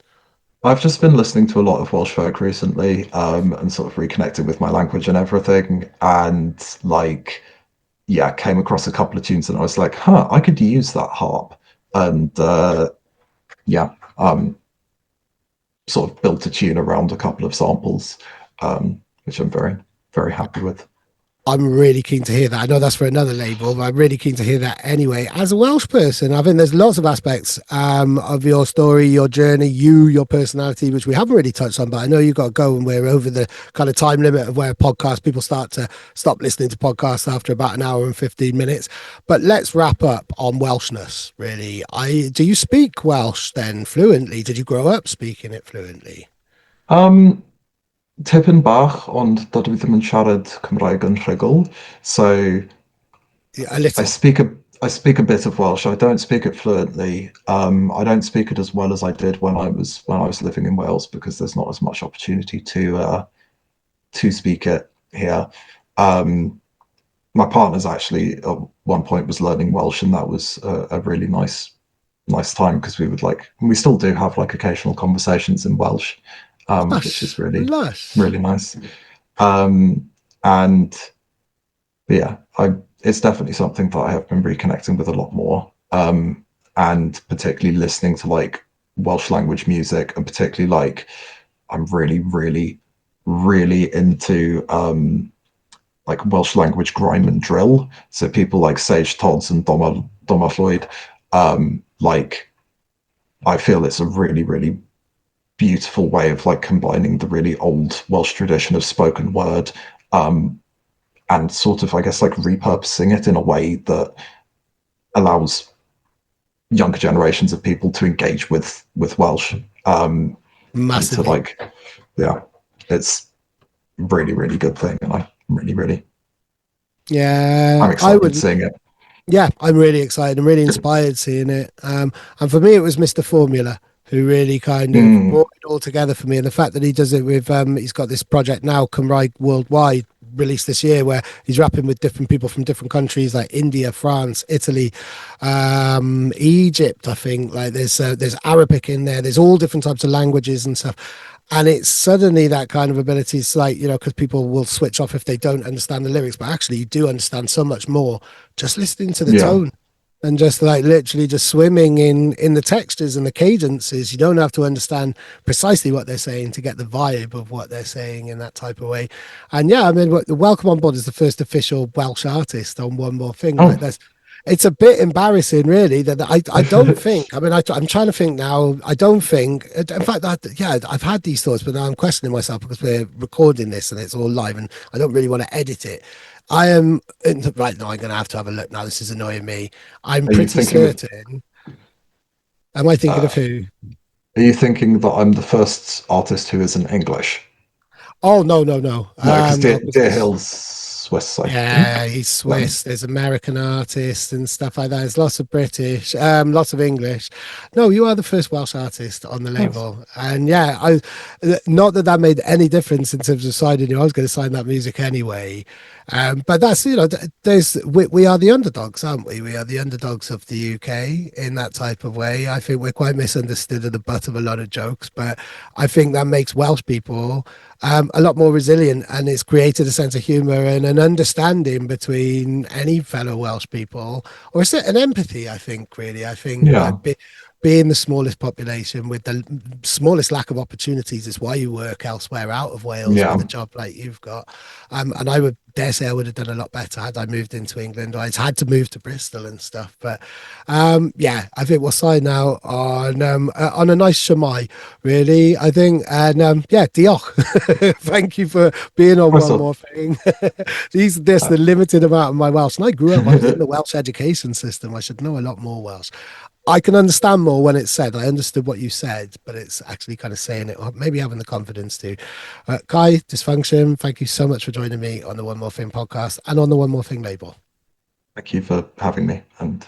I've just been listening to a lot of Welsh folk recently, and sort of reconnecting with my language and everything, and like, came across a couple of tunes and I was like, I could use that harp. And sort of built a tune around a couple of samples, which I'm very, very happy with. I'm really keen to hear that. I know that's for another label, but I'm really keen to hear that anyway. As a Welsh person, I think there's lots of aspects of your story, your journey, your personality, which we haven't really touched on, but I know you've got to go and we're over the kind of time limit of where podcasts, people start to stop listening to podcasts after about an hour and 15 minutes. But let's wrap up on Welshness, really. Do you speak Welsh then fluently? Did you grow up speaking it fluently? Tipyn bach, ond dydw i ddim yn siarad Cymraeg yn rhugl. So a little. I speak a bit of Welsh. I don't speak it fluently. I don't speak it as well as I did when I was living in Wales, because there's not as much opportunity to speak it here. My partner's actually at one point was learning Welsh, and that was a really nice time, because we still do have like occasional conversations in Welsh. Which is really nice. It's definitely something that I have been reconnecting with a lot more, and particularly listening to like Welsh language music, and particularly like I'm really, really, really into like Welsh language grime and drill. So people like Sage Todds and Doma Floyd, like I feel it's a really, really beautiful way of like combining the really old Welsh tradition of spoken word, and sort of, I guess, like repurposing it in a way that allows younger generations of people to engage with Welsh. Massively. To like, it's really, really good thing, and I'm really I'm excited seeing it. Yeah, I'm really excited. I'm really inspired seeing it. And for me, it was Mr. Formula who really kind of brought it all together for me. And the fact that he does it with, he's got this project now, Cymraeg Worldwide, released this year, where he's rapping with different people from different countries like India, France, Italy, Egypt, I think. Like there's Arabic in there. There's all different types of languages and stuff. And it's suddenly that kind of ability. It's like, because people will switch off if they don't understand the lyrics, but actually you do understand so much more just listening to the tone. And just like literally just swimming in the textures and the cadences. You don't have to understand precisely what they're saying to get the vibe of what they're saying in that type of way. And I mean, the Welcome On Board is the first official Welsh artist on One More Thing. Like it's a bit embarrassing, really, that I don't think, I mean, I'm trying to think now. I don't think, in fact, I've had these thoughts, but now I'm questioning myself because we're recording this and it's all live and I don't really want to edit it. I am right now. I'm going to have a look now. This is annoying me. I'm pretty certain. Am I thinking of who? Are you thinking that I'm the first artist who isn't English? Oh no. No, because Dear Hill's Swiss. I think. He's Swiss. There's American artists and stuff like that. There's lots of British, lots of English. No, you are the first Welsh artist on the label, and I not that made any difference in terms of signing you. I was going to sign that music anyway, but that's we are the underdogs, aren't we? We are the underdogs of the UK in that type of way. I think we're quite misunderstood at the butt of a lot of jokes, but I think that makes Welsh people a lot more resilient, and it's created a sense of humor and an understanding between any fellow Welsh people, or is it an empathy? I think really, I think Yeah, being the smallest population with the smallest lack of opportunities is why you work elsewhere out of Wales yeah, with a job like you've got. And I would dare say I would have done a lot better had I moved into England. I had to move to Bristol and stuff, but yeah, I think we'll sign out on a nice shamai, really. I think, and yeah, diolch. Thank you for being on One also, More Thing. There's the limited amount of my Welsh, and I grew up. I was in the Welsh education system. I should know a lot more Welsh. I can understand more when it's said. I understood what you said, but it's actually kind of saying it, or maybe having the confidence to. Kai, Dysfunction, thank you so much for joining me on the One More Thing podcast and on the One More Thing label. thank you for having me, and